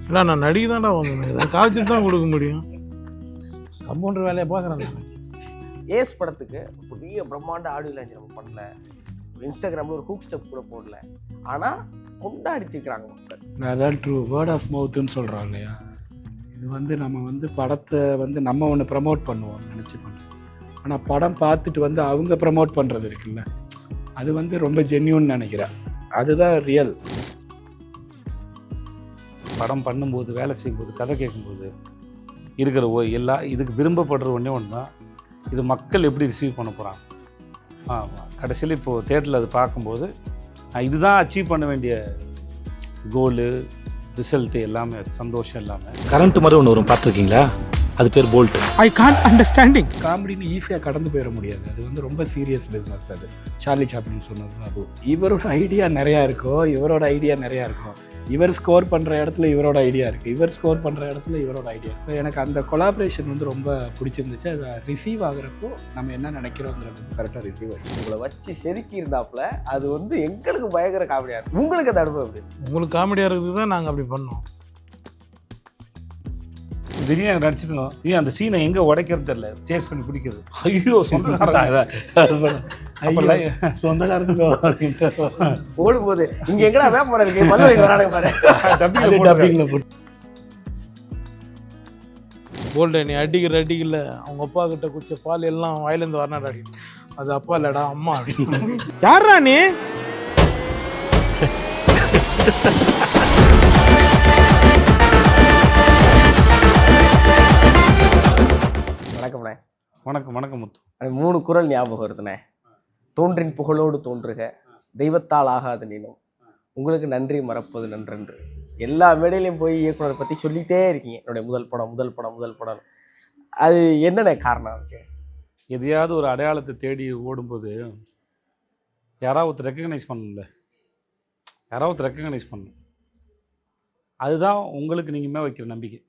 இல்லை நான் நடிகை தான்டா வந்தேன், காய்ச்சல் தான் கொடுக்க முடியும். கம்பவுண்டர் வேலையை பார்க்குறேன். ஏஸ் படத்துக்கு பெரிய பிரம்மாண்ட ஆடியோ லான்ச் நம்ம பண்ணல, இன்ஸ்டாகிராமில் ஒரு ஹூக் ஸ்டெப் கூட போடல, ஆனால் கொண்டாடி தீர்க்குறாங்க மக்கள். அதான் ட்ரூ வேர்ட் ஆஃப் மவுத்துன்னு சொல்கிறோம் இல்லையா. இது வந்து நம்ம வந்து படத்தை வந்து நம்ம ஒன்று ப்ரமோட் பண்ணுவோம் நினச்சி பண்ணுவோம், ஆனால் படம் பார்த்துட்டு வந்து அவங்க ப்ரமோட் பண்ணுறது இருக்குல்ல, அது வந்து ரொம்ப ஜென்யூன் நினைக்கிறேன். அதுதான் ரியல். படம் பண்ணும்போது, வேலை செய்யும்போது, கதை கேட்கும்போது இருக்கிற இதுக்கு விரும்பப்படுற ஒன்றே ஒன்று தான், இது மக்கள் எப்படி ரிசீவ் பண்ண போகிறாங்க. கடைசியில் இப்போது தேட்டரில் அது பார்க்கும்போது இதுதான் அச்சீவ் பண்ண வேண்டிய கோலு, ரிசல்ட்டு எல்லாமே, சந்தோஷம் எல்லாமே. கரண்ட் மாதிரி ஒன்று வரும், பார்த்துருக்கீங்களா? அது பேர் போல்ட். I can't understanding. காமெடின்னு ஈஸியாக கடந்து போயிட முடியாது, அது வந்து ரொம்ப சீரியஸ் பிஸ்னஸ். அது சார்லி சாப்ளின் சொன்னது தான். அது இவரோட ஐடியா நிறையா இருக்கும், இவரோட ஐடியா நிறையா இருக்கும். இவர் ஸ்கோர் பண்ணுற இடத்துல இவரோட ஐடியா இருக்குது, இவர் ஸ்கோர் பண்ணுற இடத்துல இவரோட ஐடியா இருக்குது. எனக்கு அந்த கொலாபரேஷன் வந்து ரொம்ப பிடிச்சிருந்துச்சு. அதை ரிசீவ் ஆகுறப்போ நம்ம என்ன நினைக்கிறோங்கிறது கரெக்டாக ரிசீவ் ஆகும். உங்களை வச்சு செதுக்கி இருந்தாப்புல அது வந்து எங்களுக்கு பயங்கர காமெடியாக இருக்குது. உங்களுக்கு அந்த அனுபவம் எப்படி? உங்களுக்கு காமெடியாக இருக்குது தான் நாங்கள் அப்படி பண்ணோம். திடீர்னு நடிச்சிட்டு இருந்தோம், அந்த சீனை எங்கே உடைக்கிறது தெரியல, சேஸ் பண்ணி பிடிக்கிறது. ஐயோ சொந்தக்காரங்க ஓடும்போது இங்க எங்கடா வேப்ப இருக்கு, மல்லுவை வரானுங்க பாரு, டப்பிங்ல போட்டு. போல்டு நீ அடிக்கல, அவங்க அப்பா கிட்ட குடிச்ச பால் எல்லாம் வாயிலேருந்து வரனாடா அடி. அது அப்பா இல்லடா அம்மா அப்படின்னு. யாரா நீ? வணக்கம்ண்ணே. வணக்கம். வணக்கம் முத்து. 3 குறள் ஞாபகம் வருதுண்ணே. தோன்றின் புகழோடு தோன்றுக, தெய்வத்தால் ஆகாது நீனும், உங்களுக்கு நன்றி மறப்பது நன்றன்று. எல்லா மேடையிலையும் போய் இயக்குனரை பற்றி சொல்லிகிட்டே இருக்கீங்க, என்னுடைய முதல் படம். அது என்னென்ன காரணம் இருக்கு? எதையாவது ஒரு அடையாளத்தை தேடி ஓடும்போது யாராவது ரெக்கக்னைஸ் பண்ணணும்ல, யாராவது ரெக்கக்னைஸ் பண்ணணும். அதுதான் உங்களுக்கு நீங்கள் வைக்கிற நம்பிக்கை.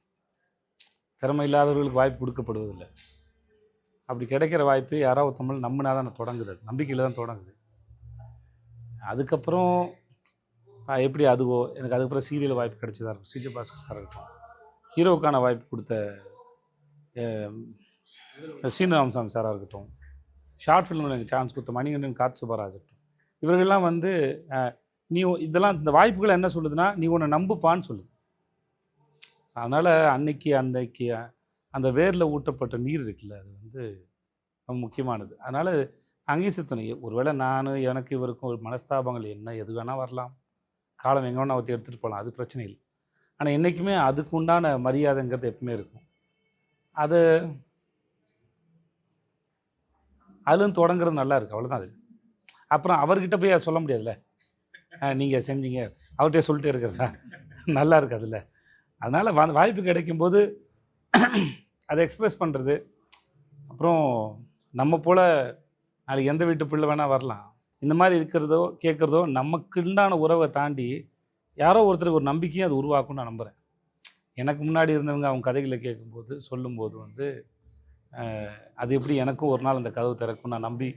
திறமை இல்லாதவர்களுக்கு வாய்ப்பு கொடுக்கப்படுவதில்லை. அப்படி கிடைக்கிற வாய்ப்பு யாராவது தமிழ் நம்பினா தான் தொடங்குது, அது நம்பிக்கையில் தான் தொடங்குது. அதுக்கப்புறம் எப்படி அதுவோ எனக்கு அதுக்கப்புறம் சீரியல் வாய்ப்பு கிடைச்சதா இருக்கும், சிஜே பாஸ்கர் சார் இருக்கட்டும், ஹீரோவுக்கான வாய்ப்பு கொடுத்த சீனிவாசன் சாராக இருக்கட்டும், ஷார்ட் ஃபிலிமில் எனக்கு சான்ஸ் கொடுத்த மணிகண்டன், கார்த்தி சுப்பராஜ் இருக்கட்டும், இவர்கள்லாம் வந்து நீ இதெல்லாம் இந்த வாய்ப்புகள் என்ன சொல்லுதுன்னா, நீ உன்னை நம்புப்பான்னு சொல்லுது. அதனால் அன்னைக்கு அந்த வேரில் ஊட்டப்பட்ட நீர் இருக்குல்ல, அது வந்து ரொம்ப முக்கியமானது. அதனால் அங்கேயும் சித்தனை ஒருவேளை எனக்கு இவருக்கும் ஒரு மனஸ்தாபங்கள் என்ன எது வேணால் வரலாம், காலம் எங்கே வேணால் எடுத்துகிட்டு போகலாம், அது பிரச்சனை இல்லை. ஆனால் என்றைக்குமே அதுக்கு உண்டான மரியாதைங்கிறது எப்பவுமே இருக்கும். அதுலேருந்து தொடங்குறது நல்லா இருக்குது, அவ்வளோதான். அது அப்புறம் அவர்கிட்ட போய் சொல்ல முடியாதுல்ல, நீங்கள் செஞ்சீங்க அவர்கிட்ட சொல்லிட்டே இருக்கிறதா, நல்லா இருக்காதுல்ல. அதனால் வாய்ப்பு கிடைக்கும்போது அதை எக்ஸ்ப்ரெஸ் பண்ணுறது. அப்புறம் நம்ம போல் நாளைக்கு எந்த வீட்டு பிள்ளை வேணால் வரலாம், இந்த மாதிரி இருக்கிறதோ கேட்குறதோ நமக்குண்டான உறவை தாண்டி யாரோ ஒருத்தருக்கு ஒரு நம்பிக்கையும் அது உருவாக்கும்னு நான் நம்புகிறேன். எனக்கு முன்னாடி இருந்தவங்க அவங்க கதைகளை கேட்கும்போது சொல்லும்போது வந்து அது எப்படி எனக்கும் ஒரு நாள் அந்த கதவு திறக்கும் நான் நம்பி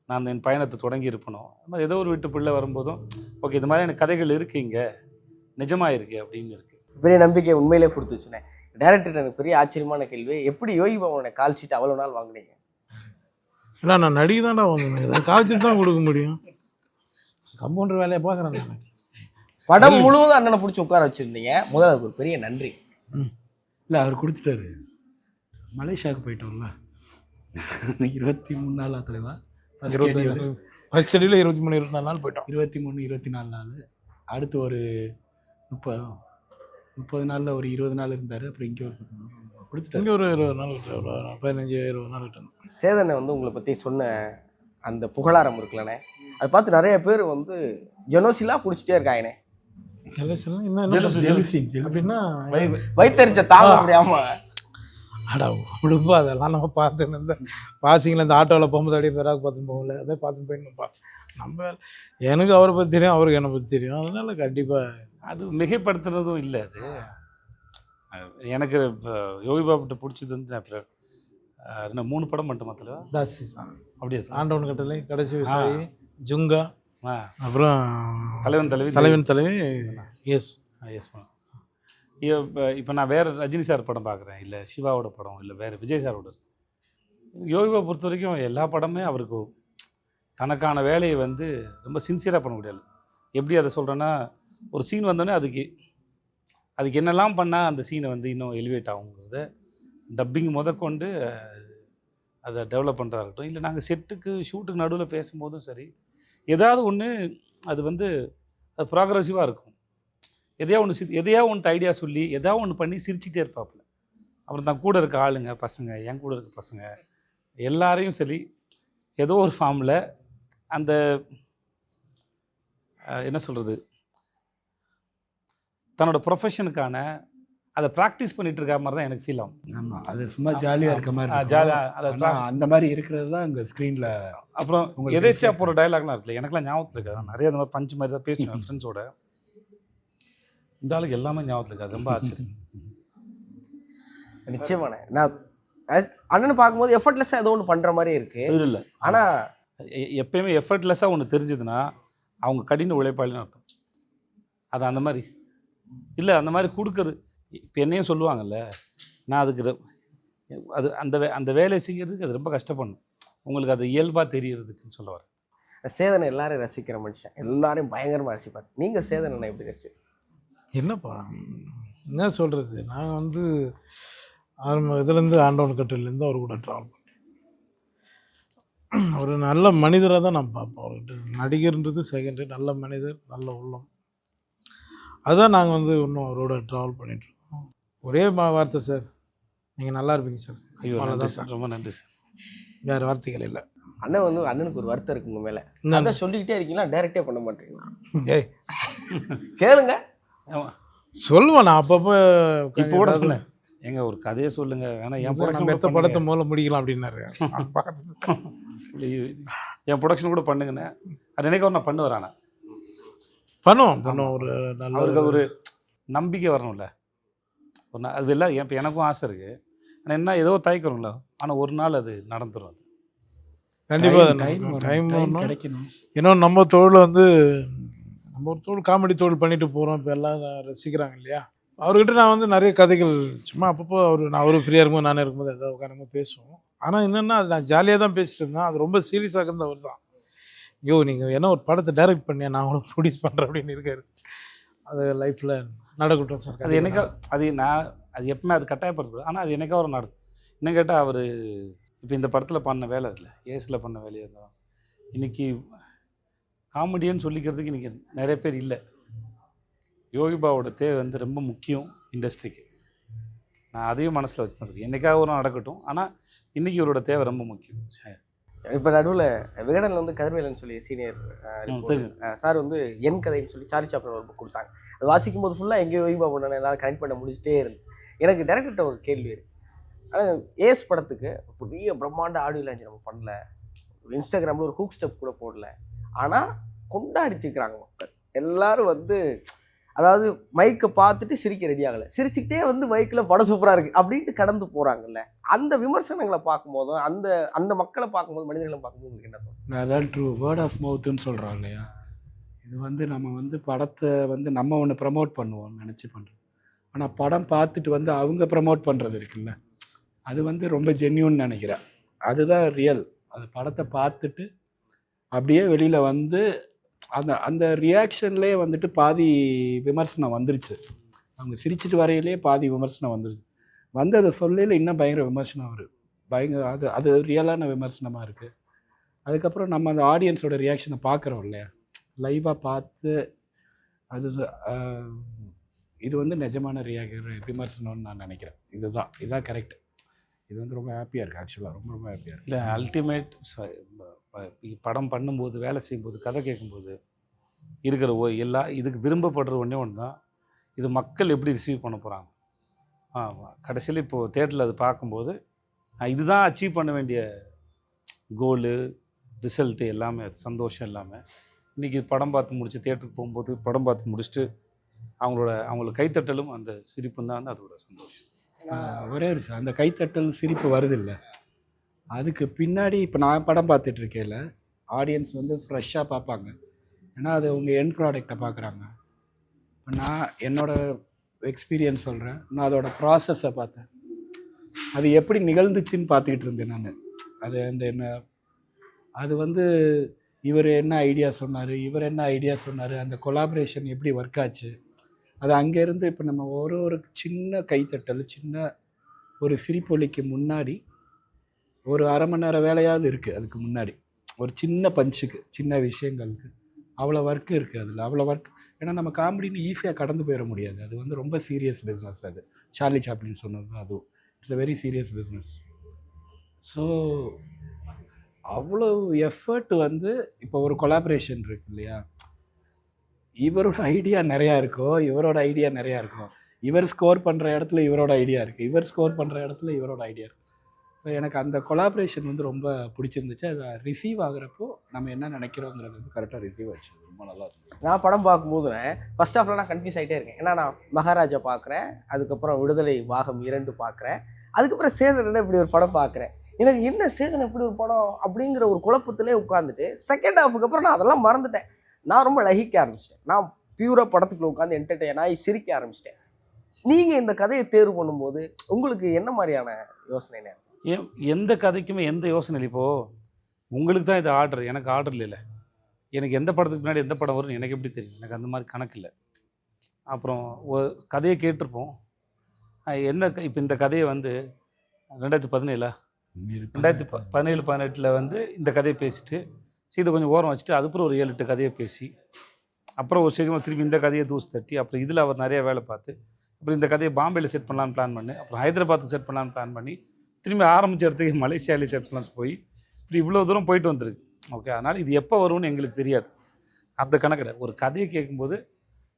நான் என் பயணத்தை தொடங்கி இருப்பணும். அது மாதிரி ஏதோ ஒரு வீட்டு பிள்ளை வரும்போதும் ஓகே இது மாதிரி எனக்கு கதைகள் இருக்குங்க, நிஜமாக இருக்குது அப்படின்னு இருக்குது. பெரிய நம்பிக்கை உண்மையிலே கொடுத்துச்சுண்ணே. டைரக்டர் எனக்கு பெரிய ஆச்சரியமான கேள்வி, எப்படி யோகி பாபுவோட கால் ஷீட் அவ்வளோ நாள் வாங்கினீங்க? இல்லை நான் நடிகை தான்டா வந்தேன், காய்ச்சல் தான் கொடுக்க முடியும். கம்பவுண்டர் வேலையை பார்க்குறேன். படம் முழுவதும் அண்ணனை பிடிச்சி உட்கார வச்சுருந்தீங்க, முதல்ல அதுக்கு ஒரு பெரிய நன்றி. இல்லை அவர் கொடுத்துட்டாரு. மலேசியாவுக்கு போயிட்டோம்ல 23 நாள் தலைவா, ஃபர்ஸ்ட் ஷெடியூலில் 23 24 நாள் போயிட்டோம். 23 24 நாள். அடுத்து ஒரு 30 நாளில் ஒரு 20 நாள் இருந்தார். அப்புறம் இங்கே ஒரு 10 நாள் கொடுத்துட்டு இங்கே ஒரு 20 நாள் விட்டு 15-20 நாள் விட்டு. சேதனை வந்து உங்களை பற்றி சொன்ன அந்த புகழாரம் இருக்குல்லண்ணே, அதை பார்த்து நிறைய பேர் வந்து ஜெனோசிலாக குடிச்சிட்டே இருக்காங்கண்ணே. அப்படின்னா வைத்தறிச்ச தாங்க முடியாம அடா உடுப்பா, அதெல்லாம் நம்ம பார்த்துன்னு இருந்த பாசிங்கில் இந்த ஆட்டோவில் போகும்போது அப்படியே பேராக பார்த்துன்னு போகல, அப்படியே பார்த்துன்னு போயிடணும்ப்பா. நம்ம எனக்கு அவரை பற்றி தெரியும், அவருக்கு என்னை பற்றி தெரியும். அதனால் கண்டிப்பாக அது மிகைப்படுத்துறதும் இல்லை. அது எனக்கு யோகி பாபுட்ட பிடிச்சது வந்து என்ன 3 படம் மட்டும் மாத்திர தாசி அப்படியே ஆண்டவன் கட்டளை, கடைசி விவசாயி, ஜுங்கா, அப்புறம் தலைவன் தலைவி எஸ். இப்போ நான் வேறு ரஜினி சார் படம் பார்க்குறேன், இல்லை சிவாவோட படம், இல்லை வேறு விஜய் சாரோட. யோகிபா பொறுத்த வரைக்கும் எல்லா படமே அவருக்கு தனக்கான வேலையை வந்து ரொம்ப சின்சியராக பண்ண முடியாது. எப்படி அதை சொல்கிறேன்னா, ஒரு சீன் வந்தோடனே அதுக்கு என்னெல்லாம் பண்ணால் அந்த சீனை வந்து இன்னும் எலிவேட் ஆகுங்கிறத டப்பிங் முதற்கொண்டு அதை டெவலப் பண்ணுறதா இருக்கட்டும், இல்லை நாங்கள் செட்டுக்கு ஷூட்டுக்கு நடுவில் பேசும்போதும் சரி, ஏதாவது ஒன்று அது வந்து அது ப்ராக்ரெசிவாக இருக்கும். எதையா ஒன்று ஐடியா சொல்லி எதாவது ஒன்று பண்ணி சிரிச்சுட்டே இருப்பாப்புல. அப்புறம் தான் கூட இருக்க ஆளுங்க பசங்க, என் கூட இருக்க பசங்க எல்லாரையும் சரி ஏதோ ஒரு ஃபார்மில் அந்த என்ன சொல்கிறது, தன்னோட ப்ரொஃபஷனுக்கான அதை ப்ராக்டிஸ் பண்ணிட்டு இருக்க மாதிரி தான் எனக்கு ஃபீல் ஆகும். ஆமாம், அது சும்மா ஜாலியாக இருக்க மாதிரி ஜாலியாக அந்த மாதிரி இருக்கிறது தான் இங்கே ஸ்க்ரீனில். அப்புறம் எதேச்சா போகிற டைலாக்லாம் இருக்குல்ல, எனக்குலாம் ஞாபகத்தில் இருக்காது. நிறைய அந்த மாதிரி பஞ்சு மாதிரி தான் பேசுவேன் ஃப்ரெண்ட்ஸோட. இந்த ஆளுக்கு எல்லாமே ஞாபகத்தில் இருக்காது, ரொம்ப ஆச்சரியம். நிச்சயமான நான் அண்ணனை பார்க்கும்போது எஃபர்ட்லெஸ்ஸாக ஏதோ ஒன்று பண்ணுற மாதிரி இருக்குது. இல்லை, ஆனால் எப்பயுமே எஃபர்ட்லெஸ்ஸாக ஒன்று தெரிஞ்சதுன்னா அவங்க கடின உழைப்பாளின்னு அர்த்தம். அது அந்த மாதிரி இல்லை, அந்த மாதிரி கொடுக்குறது. இப்போ என்னையும் சொல்லுவாங்கல்ல, நான் அதுக்கு அது அந்த வேலையை செய்கிறதுக்கு அது ரொம்ப கஷ்டப்படணும். உங்களுக்கு அது இயல்பாக தெரியறதுக்குன்னு சொல்ல வரேன். சேதனை எல்லாரும் ரசிக்கிற மனுஷன், எல்லாரையும் பயங்கரமாக ரசிப்பார். நீங்கள் சேதனை எப்படி ரசி? என்னப்பா என்ன சொல்கிறது, நாங்கள் வந்து இதுலேருந்து ஆண்டவன் கட்டிலேருந்து அவர் கூட ட்ராவல் பண்ணுறேன். ஒரு நல்ல மனிதராக தான் நான் பார்ப்போம். அவர்கிட்ட நடிகர்ன்றது செகண்டரி, நல்ல மனிதர், நல்ல உள்ளம், அதுதான் நாங்கள் வந்து இன்னும் அவரோட ட்ராவல் பண்ணிகிட்ருக்கோம். ஒரே வார்த்தை சார், நீங்கள் நல்லா இருப்பீங்க சார். ஐயோ, அவ்வளோதான் சார், ரொம்ப நன்றி சார். வேறு வார்த்தைகள் இல்லை. அண்ணன் வந்து அண்ணனுக்கு ஒரு வருத்தம் இருக்குங்க மேலே, அதை சொல்லிக்கிட்டே இருக்கீங்களா, டைரக்டே பண்ண மாட்டீங்களா? ஜெய் கேளுங்க, சொல்லுவேன் நான் அப்பப்போ. இப்போ கூட சொன்னேன், எங்க ஒரு கதையை சொல்லுங்க, வேணா என் ப்ரொடக்ஷன் மெத்த படத்தை முதல்ல முடிக்கலாம் அப்படின்னாரு. என் ப்ரொடக்ஷன் கூட பண்ணுங்கண்ணே. அது நினைக்க நான் பண்ணுவேன். ஆனால் பண்ணுவோம் ஒரு நல்ல அவருக்கு ஒரு நம்பிக்கை வரணும்ல. ஒரு நாள் அது எல்லாம் இப்போ எனக்கும் ஆசை இருக்குது. ஆனால் என்ன ஏதோ தயக்கிறோம்ல, ஆனால் ஒரு நாள் அது நடந்துடும். அது கண்டிப்பாக டைம் கிடைக்கணும். ஏன்னா நம்ம தொழில் வந்து நம்ம ஒரு தொழில் காமெடி தொழில் பண்ணிட்டு போகிறோம். இப்போ எல்லாம் ரசிக்கிறாங்க இல்லையா. அவர்கிட்ட நான் வந்து நிறைய கதைகள் சும்மா அப்பப்போ அவரு ஃப்ரீயாக இருக்கும்போது நானே இருக்கும்போது எதாவது உட்காரும்போது பேசுவோம். ஆனால் என்னென்னா அது நான் ஜாலியாக தான் பேசிட்டு இருந்தேன். அது ரொம்ப சீரியஸாக இருந்த அவர் தான், ஐயோ நீங்கள் என்ன ஒரு படத்தை டைரக்ட் பண்ணியா, நான் கூட ப்ரொடியூஸ் பண்ணுறேன் அப்படின்னு இருக்காரு. அது லைஃப்பில் நடக்கட்டும் சார். அது என்னைக்கா அது எப்பவுமே அது கட்டாயப்படுத்தக்கூடாது. ஆனால் அது என்னைக்கா ஒரு நடக்கும். என்ன கேட்டால் அவர் இப்போ இந்த படத்தில் பண்ண வேலை இல்லை, ஏஸில் பண்ண வேலையாக இருந்தால் இன்றைக்கி காமெடியன்னு சொல்லிக்கிறதுக்கு இன்றைக்கி நிறைய பேர் இல்லை. யோகிபாவோட தேவை வந்து ரொம்ப முக்கியம் இண்டஸ்ட்ரிக்கு. நான் அதையும் மனசில் வச்சு தான் சொல்லி என்றைக்காக ஒரு நடக்கட்டும். ஆனால் இன்றைக்கி இவரோட தேவை ரொம்ப முக்கியம். இப்போ நடுவில் விகடனில் வந்து கதிர்வேலன் சொல்லி சீனியர் சார் வந்து என் கதைன்னு சொல்லி சார்லி சாப்ளின் ஒரு புக் கொடுத்தாங்க. அது வாசிக்கும் போது ஃபுல்லாக எங்கேயோ யோகிபா பண்ண எல்லாம் கனெக்ட் பண்ண முடிச்சுட்டே இருந்து எனக்கு டேரக்டர்கிட்ட ஒரு கேள்வி இருக்குது. ஆனால் ஏஸ் படத்துக்கு பெரிய பிரம்மாண்ட ஆடியோ லான்ச் நம்ம பண்ணல, இன்ஸ்டாகிராமில் ஒரு ஹூக் ஸ்டெப் கூட போடல, ஆனால் கொண்டாடி தீர்க்குறாங்க மக்கள் எல்லாரும். வந்து அதாவது மைக்கை பார்த்துட்டு சிரிக்க ரெடி ஆகலை, சிரிச்சுக்கிட்டே வந்து மைக்கில் படம் சூப்பராக இருக்குது அப்படின்ட்டு கடந்து போகிறாங்கல்ல. அந்த விமர்சனங்களை பார்க்கும்போதும் அந்த மக்களை பார்க்கும்போது, மனிதர்களை பார்க்கும்போது உங்களுக்கு என்ன தோணும்? அதான் ட்ரூ வேர்ட் ஆஃப் மவுத்துன்னு சொல்கிறோம் இல்லையா. இது வந்து நம்ம வந்து படத்தை வந்து நம்ம ஒன்று ப்ரமோட் பண்ணுவோம் நினச்சி பண்ணுறோம். ஆனால் படம் பார்த்துட்டு வந்து அவங்க ப்ரமோட் பண்ணுறது இருக்குல்ல, அது வந்து ரொம்ப ஜென்யூன்னு நினைக்கிறேன். அதுதான் ரியல். அது படத்தை பார்த்துட்டு அப்படியே வெளியில் வந்து அந்த ரியாக்ஷன்லேயே வந்துட்டு பாதி விமர்சனம் வந்துருச்சு. அவங்க சிரிச்சிட்டு வரையிலே பாதி விமர்சனம் வந்துருச்சு. வந்து அதை சொல்லையில் இன்னும் பயங்கர விமர்சனம் வருது. அது ரியலான விமர்சனமாக இருக்குது. அதுக்கப்புறம் நம்ம அந்த ஆடியன்ஸோட ரியாக்ஷனை பார்க்குறோம் இல்லையா, லைவாக பார்த்து அது இது வந்து நிஜமான விமர்சனம்னு நான் நினைக்கிறேன். இதுதான் கரெக்ட். இது வந்து ரொம்ப ஹாப்பியாக இருக்குது. ஆக்சுவலாக ரொம்ப ஹாப்பியாக இருக்குது. இல்லை, அல்டிமேட் படம் பண்ணும்போது, வேலை செய்யும்போது, கதை கேட்கும்போது இருக்கிற இதுக்கு விரும்பப்படுற ஒன்றே ஒன்று தான், இது மக்கள் எப்படி ரிசீவ் பண்ண போகிறாங்க. கடைசியில் இப்போது தேட்டரில் அது பார்க்கும்போது இதுதான் அச்சீவ் பண்ண வேண்டிய கோலு, ரிசல்ட்டு எல்லாமே, அது சந்தோஷம் எல்லாமே. இன்றைக்கி படம் பார்த்து முடிச்சு தேட்டருக்கு போகும்போது படம் பார்த்து முடிச்சுட்டு அவங்களோட கைத்தட்டலும் அந்த சிரிப்பும் தான் வந்து அதோட சந்தோஷம். ஒரே அந்த கைத்தட்டல் சிரிப்பு வருது இல்லை, அதுக்கு பின்னாடி இப்போ நான் படம் பார்த்துட்ருக்கேன்ல, ஆடியன்ஸ் வந்து ஃப்ரெஷ்ஷாக பார்ப்பாங்க. ஏன்னா அது அவங்க எண்ட் ப்ராடக்டை பார்க்குறாங்க. இப்போ நான் என்னோடய எக்ஸ்பீரியன்ஸ் சொல்கிறேன். நான் அதோட ப்ராசஸை பார்த்தேன். அது எப்படி நிகழ்ந்துச்சுன்னு பார்த்துக்கிட்டு இருந்தேன் நான். அது அந்த என்ன அது வந்து இவர் என்ன ஐடியா சொன்னார், இவர் என்ன ஐடியா சொன்னார், அந்த கொலாபரேஷன் எப்படி ஒர்க் ஆச்சு, அது அங்கேருந்து இப்போ நம்ம ஒரு சின்ன கைத்தட்டல், சின்ன ஒரு சிரிப்பொலிக்கு முன்னாடி ஒரு அரை மணி நேரம் வேலையாவது இருக்குது. அதுக்கு முன்னாடி ஒரு சின்ன பஞ்சுக்கு, சின்ன விஷயங்களுக்கு அவ்வளோ ஒர்க் இருக்குது அதில், அவ்வளோ ஒர்க். ஏன்னா நம்ம காமெடின்னு ஈஸியாக கடந்து போயிட முடியாது. அது வந்து ரொம்ப சீரியஸ் பிஸ்னஸ். அது சார்லி சாப்ளின் சொன்னது தான் அதுவும். It's a very serious business. So அவ்வளோ எஃபர்ட் வந்து இப்போ ஒரு கொலாபரேஷன் இருக்கு இல்லையா, இவரோட ஐடியா நிறையா இருக்கும், இவரோட ஐடியா நிறையா இருக்கும். இவர் ஸ்கோர் பண்ணுற இடத்துல இவரோட ஐடியா இருக்குது, இவர் ஸ்கோர் பண்ணுற இடத்துல இவரோட ஐடியா இருக்குது. ஸோ எனக்கு அந்த கொலாபரேஷன் வந்து ரொம்ப பிடிச்சிருந்துச்சு. அதை ரிசீவ் ஆகுறப்போ நம்ம என்ன நினைக்கிறோங்கிறது வந்து கரெக்டாக ரிசீவ் ஆச்சு. ரொம்ப நல்லா இருந்துச்சு. நான் படம் பார்க்கும்போது ஃபர்ஸ்ட் ஹாஃப்ல நான் கன்ஃபியூஸ் ஆகிட்டே இருக்கேன். ஏன்னா நான் மகாராஜா பார்க்குறேன், அதுக்கப்புறம் விடுதலை பாகம் 2 பார்க்குறேன், அதுக்கப்புறம் சேதன் இப்படி ஒரு படம் பார்க்குறேன். எனக்கு என்ன சேதன் இப்படி ஒரு படம் அப்படிங்கிற ஒரு குழப்பத்திலே உட்காந்துட்டு செகண்ட் ஹாஃபுக்கு அப்புறம் நான் அதெல்லாம் மறந்துட்டேன். நான் ரொம்ப லகிக்க ஆரம்பிச்சிட்டேன். நான் பியூராக படத்துக்குள்ள உட்காந்து என்டர்டெயின் ஆகி சிரிக்க ஆரம்பிச்சிட்டேன். நீங்கள் இந்த கதையை தேர்வு பண்ணும்போது உங்களுக்கு என்ன மாதிரியான யோசனை? எந்த கதைக்குமே எந்த யோசனை இல்லை. இப்போது உங்களுக்கு தான் இது ஆர்டர், எனக்கு ஆர்டர் இல்லை. எனக்கு எந்த படத்துக்கு முன்னாடி எந்த படம் வரும்னு எனக்கு எப்படி தெரியும்? எனக்கு அந்த மாதிரி கணக்கு இல்லை. அப்புறம் ஒரு கதையை கேட்டிருப்போம். என்ன இப்போ இந்த கதையை வந்து 2017 2017-18 வந்து இந்த கதையை பேசிட்டு இதை கொஞ்சம் ஓரம் வச்சுட்டு அதுக்கப்புறம் ஒரு 7-8 கதையை பேசி அப்புறம் ஒரு ஸ்டேஜ் திருப்பி இந்த கதையை தூசு தட்டி அப்புறம் இதில் அவர் நிறைய வேலை பார்த்து அப்புறம் இந்த கதையை பாம்பேயில் செட் பண்ணலான்னு பிளான் பண்ணி அப்புறம் ஹைதராபாத்துக்கு செட் பண்ணலான்னு பிளான் பண்ணி திரும்பி ஆரம்பித்த இடத்துக்கு மலேசியாவிலே செட் பண்ணலான்னு போய் இப்படி இவ்வளோ தூரம் போயிட்டு வந்துருக்கு. ஓகே, அதனால் இது எப்போ வரும்னு எங்களுக்கு தெரியாது. அந்த கணக்கில் ஒரு கதையை கேட்கும்போது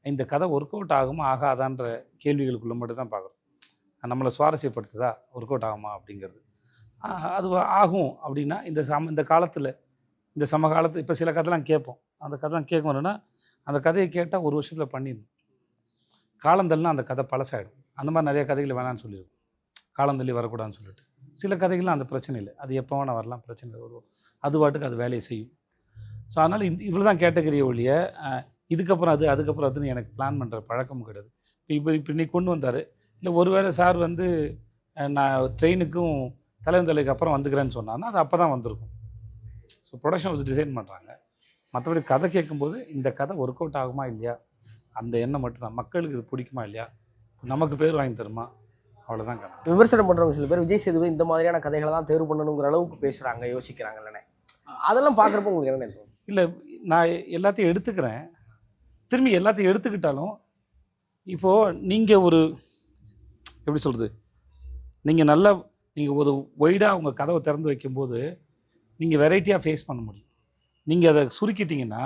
இந்த கதை ஒர்க் அவுட் ஆகுமா ஆகாதான்ற கேள்விகளுக்குள்ளே மட்டும் தான் பார்க்குறோம். நம்மளை சுவாரஸ்யப்படுத்துதா, ஒர்க் அவுட் ஆகுமா அப்படிங்கிறது. அது ஆகும் அப்படின்னா இந்த காலத்தில் இந்த சமகாலத்தில் இப்போ சில கதைலாம் கேட்போம். அந்த கதைலாம் கேட்கணுன்னா அந்த கதையை கேட்டால் ஒரு வருஷத்தில் பண்ணிடணும். காலந்தள்ளினா அந்த கதை பழசாயிடும். அந்த மாதிரி நிறைய கதைகள் வேணான்னு சொல்லியிருக்கோம், காலந்தள்ளி வரக்கூடாதுன்னு சொல்லிட்டு. சில கதைகள்லாம் அந்த பிரச்சனை இல்லை, அது எப்போ வேணால் வரலாம், பிரச்சனை வரும், அது பாட்டுக்கு அது வேலையை செய்யும். ஸோ அதனால் இவ்வளோ தான் கேட்டகரிய ஒழிய இதுக்கப்புறம் அதுக்கப்புறம் அதுன்னு எனக்கு பிளான் பண்ணுற பழக்கமும் கிடையாது. இப்போ இன்னைக்கு கொண்டு வந்தார், இல்லை ஒருவேளை சார் வந்து நான் ட்ரெயினுக்கும் தலைவன் அப்புறம் வந்துக்கிறேன்னு சொன்னான்னா அது அப்போ தான் வந்திருக்கும். ஸோ ப்ரொடக்ஷன் வச்சு டிசைன் பண்ணுறாங்க. மற்றபடி கதை கேட்கும்போது இந்த கதை ஒர்க் அவுட் ஆகுமா இல்லையா அந்த எண்ணம் மட்டும்தான். மக்களுக்கு இது பிடிக்குமா இல்லையா, நமக்கு பேர் வாங்கி தருமா, அவ்வளோதான் கதை. விமர்சனம் பண்ணுறவங்க சில பேர் விஜய் சேதுபதி இந்த மாதிரியான கதைகளை தான் தேர்வு பண்ணணுங்கிற அளவுக்கு பேசுகிறாங்க, யோசிக்கிறாங்க இல்லைண்ணே. அதெல்லாம் பார்க்குறப்போ உங்களுக்கு என்ன தோணும்? இல்லை, நான் எல்லாத்தையும் எடுத்துக்கிறேன். திரும்பி எல்லாத்தையும் எடுத்துக்கிட்டாலும் இப்போது நீங்கள் ஒரு எப்படி சொல்கிறது, நீங்கள் ஒரு ஒய்டாக உங்கள் கதவை திறந்து வைக்கும்போது நீங்கள் வெரைட்டியாக ஃபேஸ் பண்ண முடியும். நீங்கள் அதை சுருக்கிட்டிங்கன்னா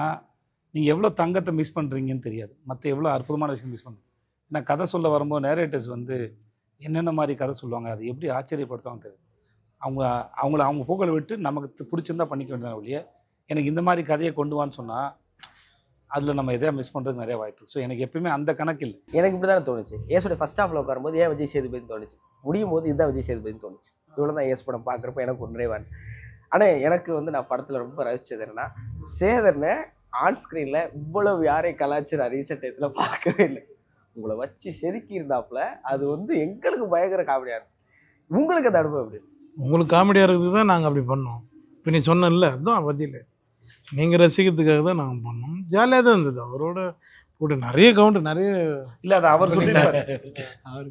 நீங்கள் எவ்வளோ தங்கத்தை மிஸ் பண்ணுறீங்கன்னு தெரியாது, மற்ற எவ்வளோ அற்புதமான விஷயம் மிஸ் பண்ணுறீங்க. ஏன்னா கதை சொல்ல வரும்போது நேரேட்டர்ஸ் வந்து என்னென்ன மாதிரி கதை சொல்லுவாங்க, அது எப்படி ஆச்சரியப்படுத்துவாங்க தெரியும். அவங்க புகழை விட்டு நமக்கு பிடிச்சிருந்தா பண்ணிக்க வேண்டியது ஒழிய எனக்கு இந்த மாதிரி கதையை கொண்டு வான்னு சொன்னால் அதில் நம்ம எதையா மிஸ் பண்ணுறதுக்கு நிறைய வாய்ப்பு. ஸோ எனக்கு எப்பயுமே அந்த கணக்கு இல்லை. எனக்கு இப்படி தானே தோணுச்சு. ஏஸோட ஃபஸ்ட் ஹாஃபில் உட்காரும்போது ஏன் விஜய் சேதுபதினு தோணுச்சு, முடியும் போது இதுதான் விஜய் சேதுபதினு தோணுச்சு. இவ்வளோ தான் ஏஸ் படம் பார்க்குறப்ப எனக்கு ஒரு நிறைவான். ஆனால் எனக்கு வந்து நான் படத்தில் ரொம்ப ரசிச்சது என்னன்னா, சேதனை ஆன் ஸ்க்ரீனில் இவ்வளவு யாரையும் கலாச்சார ரீசெண்ட் டயத்தில் பார்க்கவே இல்லை. உங்களை வச்சு செதுக்கி இருந்தாப்புல அது வந்து எங்களுக்கு பயங்கர காமெடியாக இருக்கும். உங்களுக்கு அந்த அனுபவம் எப்படி இருந்துச்சு? உங்களுக்கு காமெடியாக இருக்குது தான் நாங்கள் அப்படி பண்ணோம். இப்போ நீ சொன்னல அதுதான் பதில். நீங்கள் ரசிக்கிறதுக்காக தான் நாங்கள் பண்ணோம். ஜாலியாக தான் இருந்தது. அவரோட கூட நிறைய கவுண்ட் நிறைய இல்லை, அது அவர் சொல்லியிருப்பாரு.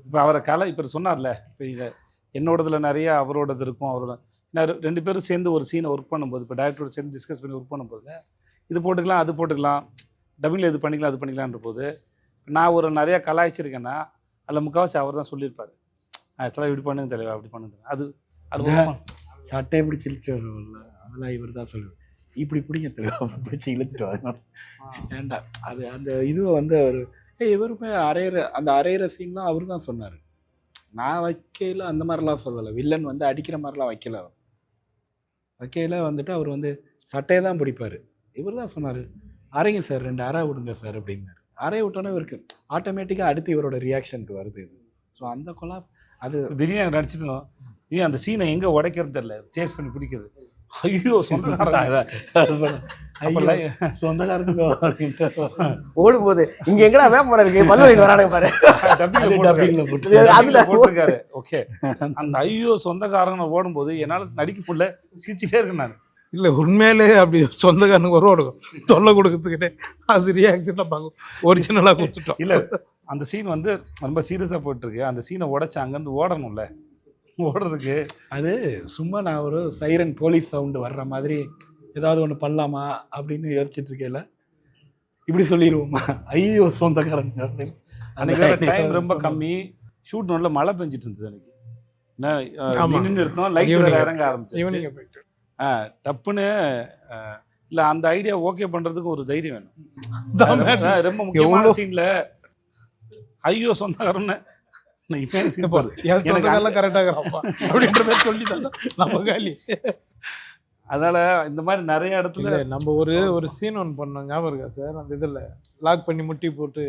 இப்போ அவரை இப்போ சொன்னார்ல, இப்போ இதை என்னோடதுல நிறைய அவரோடது இருக்கும். அவரோட நான் 2 பேரும் சேர்ந்து ஒரு சீனை ஒர்க் பண்ணும்போது, இப்போ டேரக்டரோட சேர்ந்து டிஸ்கஸ் பண்ணி ஒர்க் பண்ணும்போது இது போட்டுக்கலாம் அது போட்டுக்கலாம், டப்பிங்கில் இது பண்ணிக்கலாம் அது பண்ணிக்கலான்ற போது நான் ஒரு நிறையா கலாய்ச்சிருக்கேன்னா அதில் முக்கால்வாசி அவர் தான் சொல்லியிருப்பார். ஆக்சுவலாக இப்படி பண்ணுங்க தெரியல, அப்படி பண்ணுங்க. அது சட்டையை பிடிச்சி இழுத்துட்டு வருவோம்ல, அதெல்லாம் இவர் தான் சொல்லுவார். இப்படி பிடிங்க தெரியும், அப்படி பிடிச்சி இழுத்துட்டு வர வேண்டாம். அது அந்த இதுவை வந்து அவர் இவருமே அரையிற சீன்லாம் அவர் தான் சொன்னார். நான் வைக்கையில் அந்த மாதிரிலாம் சொல்லலை. வில்லன் வந்து அடிக்கிற மாதிரிலாம் வைக்கல. அவர் வைக்கையில் வந்துட்டு அவர் வந்து சட்டையை தான் பிடிப்பார். இவர் தான் சொன்னார், அரைங்க சார், 2 அரை விடுங்க சார் அப்படின்னாரு. அரையை விட்டோன்னே இவருக்கு ஆட்டோமேட்டிக்காக அடுத்து இவரோட ரியாக்ஷனுக்கு வருது இது. ஸோ அந்த கொலா அது திடீர்னு நடிச்சிட்டு இருந்தோம். அந்த சீனை எங்கே உடைக்கிறது தெரியல, சேஸ் பண்ணி பிடிக்கிறது. ஐயோ சொன்னாரா அப்போ சொந்தக்காரனுக்கோ அப்படின்ட்டு ஓடும்போது இங்க எங்கடா வேப்பமரம் இருக்கு பல்லுவலி வரானுங்க பாரு. டப்பிங்ல போட்டு அதுல போட்டிருக்காரு. ஓகே, அந்த ஐயோ சொந்தக்காரங்க ஓடும்போது என்னால் நடிக்க முடியல, சிரிச்சுட்டே இருக்கேன் நான். இல்லை உண்மையிலே அப்படி சொந்தக்காரனுக்கு ஒரு ஓடுக்கும் தொல்லை கொடுக்கறதுக்கிட்டே அது ரியாக்ஷனாக பார்க்கும். ஒரிஜினலாக கொடுத்துட்டோம். இல்லை, அந்த சீன் வந்து ரொம்ப சீரியஸாக போயிட்டுருக்கு. அந்த சீனை உடச்சி அங்கேருந்து ஓடணும்ல, ஓடுறதுக்கு அது சும்மா நான் ஒரு சைரன் போலீஸ் சவுண்டு வர்ற மாதிரி ஏதாவது ஒன்று பண்ணலாமா அப்படின்னு யோசிச்சுட்டு இருக்கேன்ல, இப்படி சொல்லிடுவோமா ஐயோ சொந்தக்காரங்க அப்படின்னு. அன்றைக்கி டைம் ரொம்ப கம்மி, ஷூட் நல்ல மழை பெஞ்சிட்டு இருந்தது அன்றைக்கி. நின்று இருந்தோம், லைட் இறங்க ஆரம்பிச்சு ஈவினிங் போயிட்டு டப்புன்னு. இல்லை, அந்த ஐடியா ஓகே பண்ணுறதுக்கு ஒரு தைரியம் வேணும். ரொம்ப முக்கியமான சீனில் ஐயோ சொந்தக்காரன்னு அதனால இந்த மாதிரி நிறைய இடத்துல நம்ம ஒரு சீன் ஒன்று பண்ணோம், ஞாபகம் இருக்கா சார்? அந்த இதில் லாக் பண்ணி முட்டி போட்டு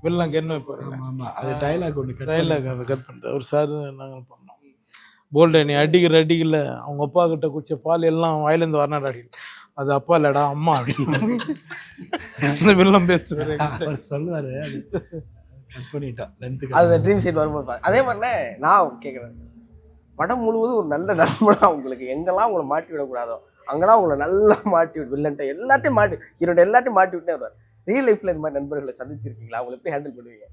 வெள்ளம் கென்னு வைப்பாரு. ஆமாம், அது டைலாக் ஒன்று டைலாக் அதை கட் பண்ணுற ஒரு சார் நாங்கள் பண்ணோம். போல்டு நீ அடிக்கல அவங்க அப்பா கிட்ட குடிச்ச பால் எல்லாம் வாயிலேருந்து வரனாடா அடிக்கல, அது அப்பா இல்லடா அம்மா அப்படின்னு இந்த வெள்ளம் பேசுவார். சொல்லுவார் அது ட்ரீம் சீட் வரும்போது. அதே மாதிரினே நான் கேட்குறேன், படம் முழுவதும் ஒரு நல்ல நண்பனா உங்களுக்கு எங்கெல்லாம் உங்களை மாட்டி விடக்கூடாதோ அங்கெல்லாம் உங்களை நல்லா மாட்டி விட்டு வில்லன்ட்ட எல்லாத்தையும் ஹீரோட எல்லாத்தையும் மாட்டி விட்டே வருவார். ரியல் லைஃப்ல இந்த மாதிரி நண்பர்களை சந்திச்சிருக்கீங்களா? அவங்களை எப்படி ஹேண்டில் பண்ணுவீங்க?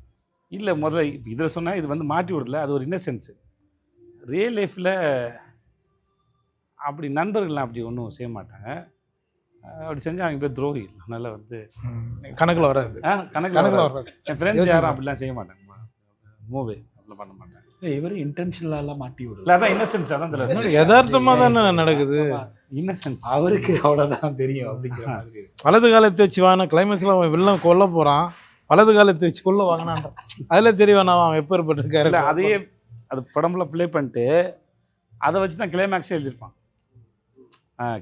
இல்லை, முதல்ல இப்போ இதில் சொன்னால் இது வந்து மாட்டி விடல, அது ஒரு இன்னசென்ஸு. ரியல் லைஃப்பில் அப்படி நண்பர்கள்லாம் அப்படி ஒன்றும் செய்ய மாட்டாங்க. அப்படி செஞ்சால் அவங்க பேர் துரோகி. அதனால் வந்து கணக்கில் வராது. கணக்கில் வராது. என் ஃப்ரெண்ட்ஸ் யாரும் அப்படிலாம் செய்ய மாட்டாங்க, மூவி அப்படிலாம் பண்ண மாட்டாங்க. இவர் இன்டென்ஷனலாலாம் மாட்டி விடல. இல்லை, அதான் இன்னசென்ஸ். அதான் யதார்த்தமாக தானே நடக்குது. இன்னசென்ஸ் அவருக்கு அவ்வளோதான் தெரியும் அப்படிங்கிற மாதிரி. வலது காலத்தை வச்சு வாங்கினா கிளைமேக்ஸில் அவன் வெள்ளம் கொல்ல போகிறான், வலது காலத்தை வச்சு கொள்ள வாங்கினான்றான். அதில் தெரியவானா அவன் எப்பேற்பட்டிருக்காரு. இல்லை, அதையே அது படம்ல ப்ளே பண்ணிட்டு அதை வச்சு தான் கிளைமேக்ஸே எழுதியிருப்பான்.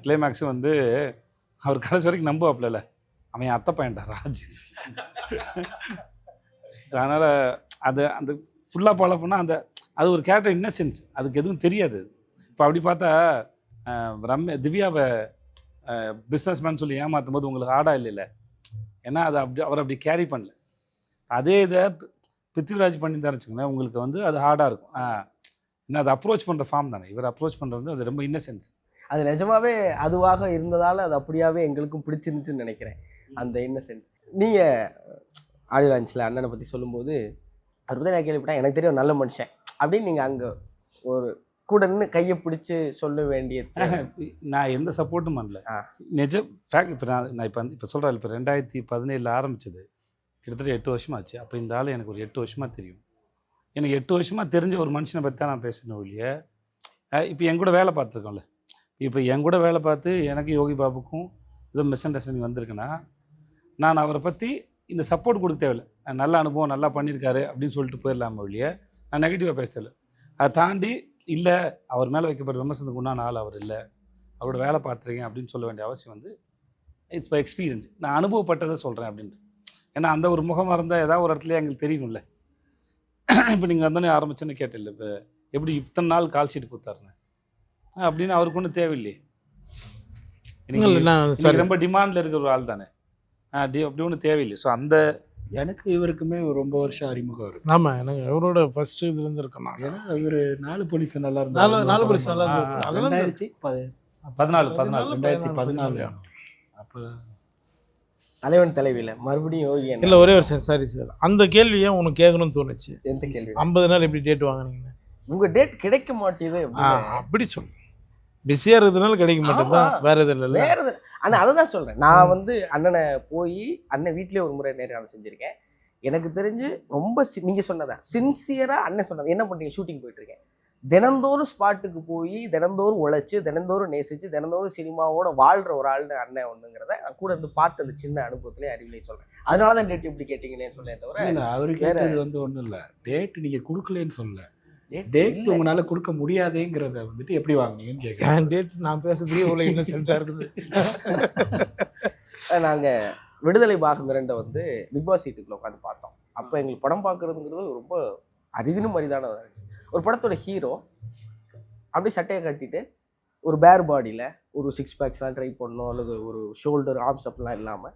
கிளைமேக்ஸு வந்து அவர் கடைசி வரைக்கும் நம்புவாப்பில்ல, அவன் என் அத்தை பையன்டா ராஜ். ஸோ அதனால் அது அந்த ஃபுல்லாக ஃபாலோ பண்ணால் அது ஒரு கேரக்டர் இன்னசென்ஸ், அதுக்கு எதுவும் தெரியாது. இப்போ அப்படி பார்த்தா திவ்யாவை பிஸ்னஸ் மேன் சொல்லி ஏமாற்றும் போது உங்களுக்கு ஆடா இல்லைல்ல, ஏன்னா அது அவர் அப்படி கேரி பண்ணல. அதே இதை பிருத்திவிராஜ் பண்ணியிருந்தாரு வச்சுக்கோங்களேன், உங்களுக்கு வந்து அது ஹார்டாக இருக்கும். ஏன்னா அது அப்ரோச் பண்ணுற ஃபார்ம் தானே, இவர் அப்ரோச் பண்ணுறது அது ரொம்ப இன்னசென்ஸ். அது நிஜமாவே அதுவாக இருந்ததால் அது அப்படியாவே எங்களுக்கும் பிடிச்சிருந்துச்சுன்னு நினைக்கிறேன், அந்த இன்னசென்ஸ். நீங்கள் ஆடியோ லான்ச்சில் அண்ணனை பற்றி சொல்லும்போது அவர் பற்றி நான் கேள்விப்பட்டேன், எனக்கு தெரியும் நல்ல மனுஷன் அப்படின்னு. நீங்கள் அங்கே ஒரு கூட நின்று கையை பிடிச்சி சொல்ல வேண்டிய நான் எந்த சப்போர்ட்டும் பண்ணல. நிஜம் ஃபேக்ட். இப்போ நான் இப்போ சொல்கிறேன், இப்போ 2017 ஆரம்பிச்சது, கிட்டத்தட்ட 8 வருஷமாக ஆச்சு. அப்போ இந்த ஆள் எனக்கு ஒரு 8 வருஷமாக தெரியும். எனக்கு 8 வருஷமாக தெரிஞ்ச ஒரு மனுஷனை பற்றி தான் நான் பேசணும் ஒழிய, இப்போ என் கூட வேலை பார்த்துருக்கோம்ல, இப்போ என் கூட வேலை பார்த்து எனக்கு யோகி பாபுக்கும் ஏதோ மிஸ் அண்டர்ஸ்டாண்டிங் வந்திருக்குன்னா நான் அவரை பற்றி இந்த சப்போர்ட் கொடுக்க தேவையில்லை. நல்ல அனுபவம், நல்லா பண்ணியிருக்காரு அப்படின்னு சொல்லிட்டு போயிடலாம ஒழிய நான் நெகட்டிவாக பேச தேவையில்லை. அதை தாண்டி இல்லை அவர் மேலே வைக்கப்படுற விமர்சனத்துக்கு உண்டான ஆள் அவர் இல்லை, அவரோட வேலை பார்த்துருக்கேன் அப்படின்னு சொல்ல வேண்டிய அவசியம் வந்து இப்போ எக்ஸ்பீரியன்ஸ், நான் அனுபவப்பட்டதை சொல்கிறேன் அப்படின்ட்டு. ஏன்னா அந்த ஒரு முகமாக இருந்தால் ஏதாவது ஒரு இடத்துல எங்களுக்கு தெரியணும்ல. இப்போ நீங்கள் வந்தோடனே ஆரம்பிச்சோன்னு கேட்டில்ல, இப்போ எப்படி இத்தனை நாள் கால் ஷீட் கொடுத்தாருன்னு அப்படின்னு அவருக்கு ஒன்றும் தேவையில்லையே. எனக்கு ரொம்ப டிமாண்டில் இருக்கிற ஒரு ஆள் தானே, அப்படி ஒன்றும் தேவையில்லை. ஸோ அந்த எனக்கு இவருக்குமே ரொம்ப வருஷம் அறிமுகம் வரும். ஆமாம், எனக்கு அவரோட ஃபர்ஸ்ட் இதுலேருந்து இருக்கேன். ஏன்னா இவர் 4 போலீஸ் நல்லா இருந்தாங்க. 4 போலீஸ் நல்லா இருந்தாங்க. 2014 அப்போ தலைவன் தலைவியில் மறுபடியும் யோகி. இல்லை, ஒரே ஒரு சாரி சார், அந்த கேள்வியை உனக்கு கேட்கணும்னு தோணுச்சு. எந்த கேள்வி? 50 நாள் எப்படி டேட் வாங்கினீங்க? உங்கள் டேட் கிடைக்க மாட்டேது அப்படி சொல்லு. பிஸியாக இருக்கிறதுனால கிடைக்க மாட்டேங்குதான், வேறு எதுவும் இல்லை. வேறு எது? ஆனால் அதை தான் சொல்கிறேன். நான் வந்து அண்ணனை போய் அண்ணன் வீட்லேயே ஒரு முறை நேரம் செஞ்சுருக்கேன். எனக்கு தெரிஞ்சு ரொம்ப நீங்கள் சொன்னதான் சின்சியராக அண்ணன் சொன்னது. என்ன பண்ணுறீங்க? ஷூட்டிங் போயிட்டுருக்கேன். தினந்தோறும் ஸ்பாட்டுக்கு போய் தினந்தோறும் உழைச்சி தினந்தோறும் நேசித்து தினந்தோறும் சினிமாவோட வாழ்கிற ஒரு ஆள்னு அண்ணன் ஒன்றுங்கிறத நான் கூட இருந்து பார்த்தது சின்ன அனுபவத்திலே அறிவிலே சொல்கிறேன். அதனால தான் டேட் எப்படி கேட்டிங்கன்னே சொல்லேன் தவிர அவருக்கு கேட்டது வந்து ஒன்றும் இல்லை. டேட் நீங்கள் கொடுக்கலன்னு சொல்லல, டேட் உங்களால் கொடுக்க முடியாதேங்கிறத வந்துட்டு எப்படி வாங்கினீங்கன்னு கேட்குறேன். டேட் நான் பேசுறதுக்கே இவ்வளோ இன்னசென்ட்டாக இருக்குது. நாங்கள் விடுதலை பாகம் 2 வந்து பிக் பாஸ் சீட்டுக்குள்ள உட்காந்து பார்த்தோம். அப்போ எங்களுக்கு படம் பார்க்குறதுங்கிறது ரொம்ப அரிதினும் அரிதானதாக இருந்துச்சு. ஒரு படத்தோட ஹீரோ அப்படியே சட்டையை கட்டிட்டு ஒரு பேர் பாடியில் ஒரு 6 பேக்ஸ்லாம் ட்ரை பண்ணணும், அல்லது ஒரு ஷோல்டர் ஆர்ம்ஸ் அப்படிலாம் இல்லாமல்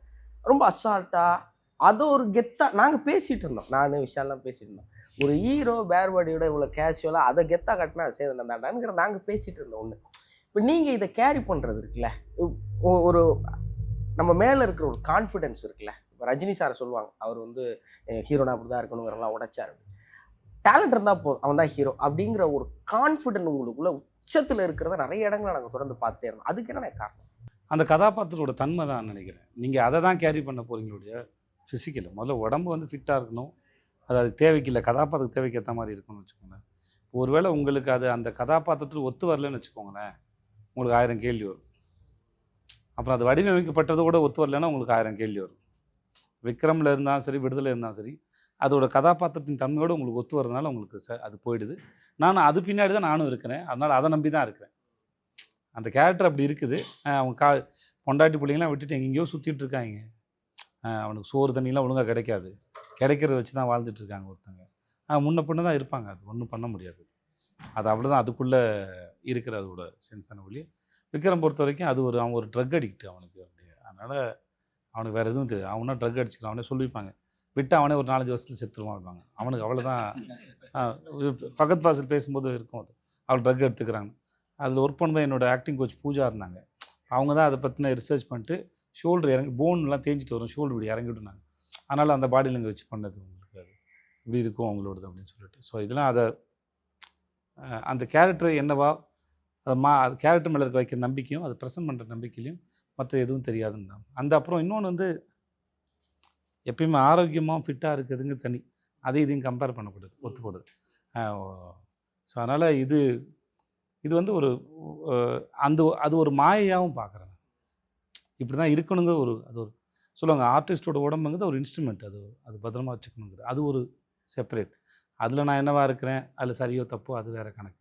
ரொம்ப அசால்ட்டாக அது ஒரு கெத்தாக நாங்கள் பேசிகிட்டு இருந்தோம். நான் விஷயம்லாம் பேசிகிட்டு இருந்தோம். ஒரு ஹீரோ பேர் பாடியோட இவ்வளோ கேஷுவலாக அதை கெத்தாக கட்டினா சேதனம் தாண்டாங்கிற நாங்கள் பேசிகிட்டு இருந்தோம் ஒன்று. இப்போ நீங்கள் இதை கேரி பண்ணுறது இருக்குல்ல, ஒரு நம்ம மேலே இருக்கிற ஒரு கான்ஃபிடென்ஸ் இருக்குல்ல. இப்போ ரஜினி சாரை சொல்லுவாங்க, அவர் வந்து ஹீரோனா அப்படி தான் இருக்கணுங்கிறலாம் உடைச்சாரு. டேலண்ட் இருந்தால் போதும், அவன் தான் ஹீரோ அப்படிங்கிற ஒரு கான்ஃபிடென்ட் உங்களுக்குள்ள உச்சத்தில் இருக்கிறத நிறைய இடங்களை நாங்கள் தொடர்ந்து பார்த்துட்டே இருந்தோம். அதுக்கு என்ன காரணம்? அந்த கதாபாத்திரோட தன்மை தான் நினைக்கிறேன். நீங்கள் அதை தான் கேரி பண்ண போகிறீங்களுடைய ஃபிசிக்கல். முதல்ல உடம்பு வந்து ஃபிட்டாக இருக்கணும், அது அதுக்கு தேவைக்கு இல்லை, கதாபாத்திரத்துக்கு தேவைக்கு ஏற்ற மாதிரி இருக்கணும்னு வச்சுக்கோங்களேன். ஒருவேளை உங்களுக்கு அது அந்த கதாபாத்திரத்தில் ஒத்து வரலன்னு வச்சுக்கோங்களேன், உங்களுக்கு 1000 கேள்வி வரும். அப்புறம் அது வடிவமைக்கப்பட்டது கூட ஒத்து வரலன்னா உங்களுக்கு 1000 கேள்வி வரும். விக்ரமில் இருந்தாலும் சரி, விடுதலை இருந்தாலும் சரி, அதோட கதாபாத்திரத்தின் தன்மையோடு உங்களுக்கு ஒத்து வரதுனால உங்களுக்கு அது போயிடுது. நான் அது பின்னாடி தான் நானும் இருக்கிறேன், அதனால் அதை நம்பி தான் இருக்கிறேன். அந்த கேரக்டர் அப்படி இருக்குது. அவங்க பொண்டாட்டி பிள்ளைங்களாம் விட்டுட்டு எங்கெங்கேயோ சுற்றிட்டு இருக்காங்க. அவனுக்கு சோறு தண்ணிலாம் ஒழுங்காக கிடைக்காது, கிடைக்கிறத வச்சு தான் வாழ்ந்துட்டு இருக்காங்க ஒருத்தங்க. முன்ன பின்ன தான் இருப்பாங்க, அது ஒன்றும் பண்ண முடியாது. அது அவ்வளோதான், அதுக்குள்ளே இருக்கிற அதோட சென்ஸான ஒளி. விக்ரம் பொறுத்த வரைக்கும் அது அவன் ஒரு ட்ரக் அடிக்ட் அவனுக்கு. அதனால் அவனுக்கு வேறு எதுவும் தெரியாது. அவனா ட்ரக் அடிச்சுக்கலாம், அவனே சொல்லியிருப்பாங்க, விட்டு அவனே ஒரு 4-5 வருஷத்தில் செத்துருவான் இருப்பாங்க. அவனுக்கு அவ்வளோதான். ஃபகத் ஃபாசில் பேசும்போது இருக்கும், அது அவள் ட்ரக் எடுத்துக்கிறாங்க. அதில் ஒர்க் பண்ணும்போது என்னோடய ஆக்டிங் கோச் பூஜா இருந்தாங்க. அவங்க தான் அதை பற்றின ரிசர்ச் பண்ணிட்டு ஷோல்டர் இறங்கி போன்லாம் தேஞ்சிட்டு வரும், ஷோல்டர் இப்படி இறங்கி விட்டுனாங்க. அதனால் அந்த பாடியில் இங்கே வச்சு பண்ணது உங்களுக்கு அது இப்படி இருக்கும் அவங்களோடது அப்படின்னு சொல்லிட்டு. ஸோ இதெல்லாம் அதை அந்த கேரக்டர் என்னவா அது கேரக்டர் மேலே இருக்க வைக்கிற நம்பிக்கையும் அது ப்ரெசென்ட் பண்ணுற நம்பிக்கையிலையும் மற்ற எதுவும் தெரியாதுன்னு தான். அந்த அப்புறம் இன்னொன்று வந்து எப்பயுமே ஆரோக்கியமாக ஃபிட்டாக இருக்கிறதுங்க தனி, அதையும் இதையும் கம்பேர் பண்ணக்கூடாது, ஒத்துக்கூடாது. ஸோ அதனால் இது வந்து ஒரு அது ஒரு மாயையாகவும் பார்க்குறேன். இப்படி தான் இருக்கணுங்க. அது ஒரு சொல்லுவாங்க, ஆர்டிஸ்டோட உடம்புங்கிறது ஒரு இன்ஸ்ட்ருமெண்ட், அது பத்திரமா வச்சுக்கணுங்கிறது அது ஒரு செப்பரேட். அதில் நான் என்னவா இருக்கிறேன், அதில் சரியோ தப்போ அது வேறு கணக்கு.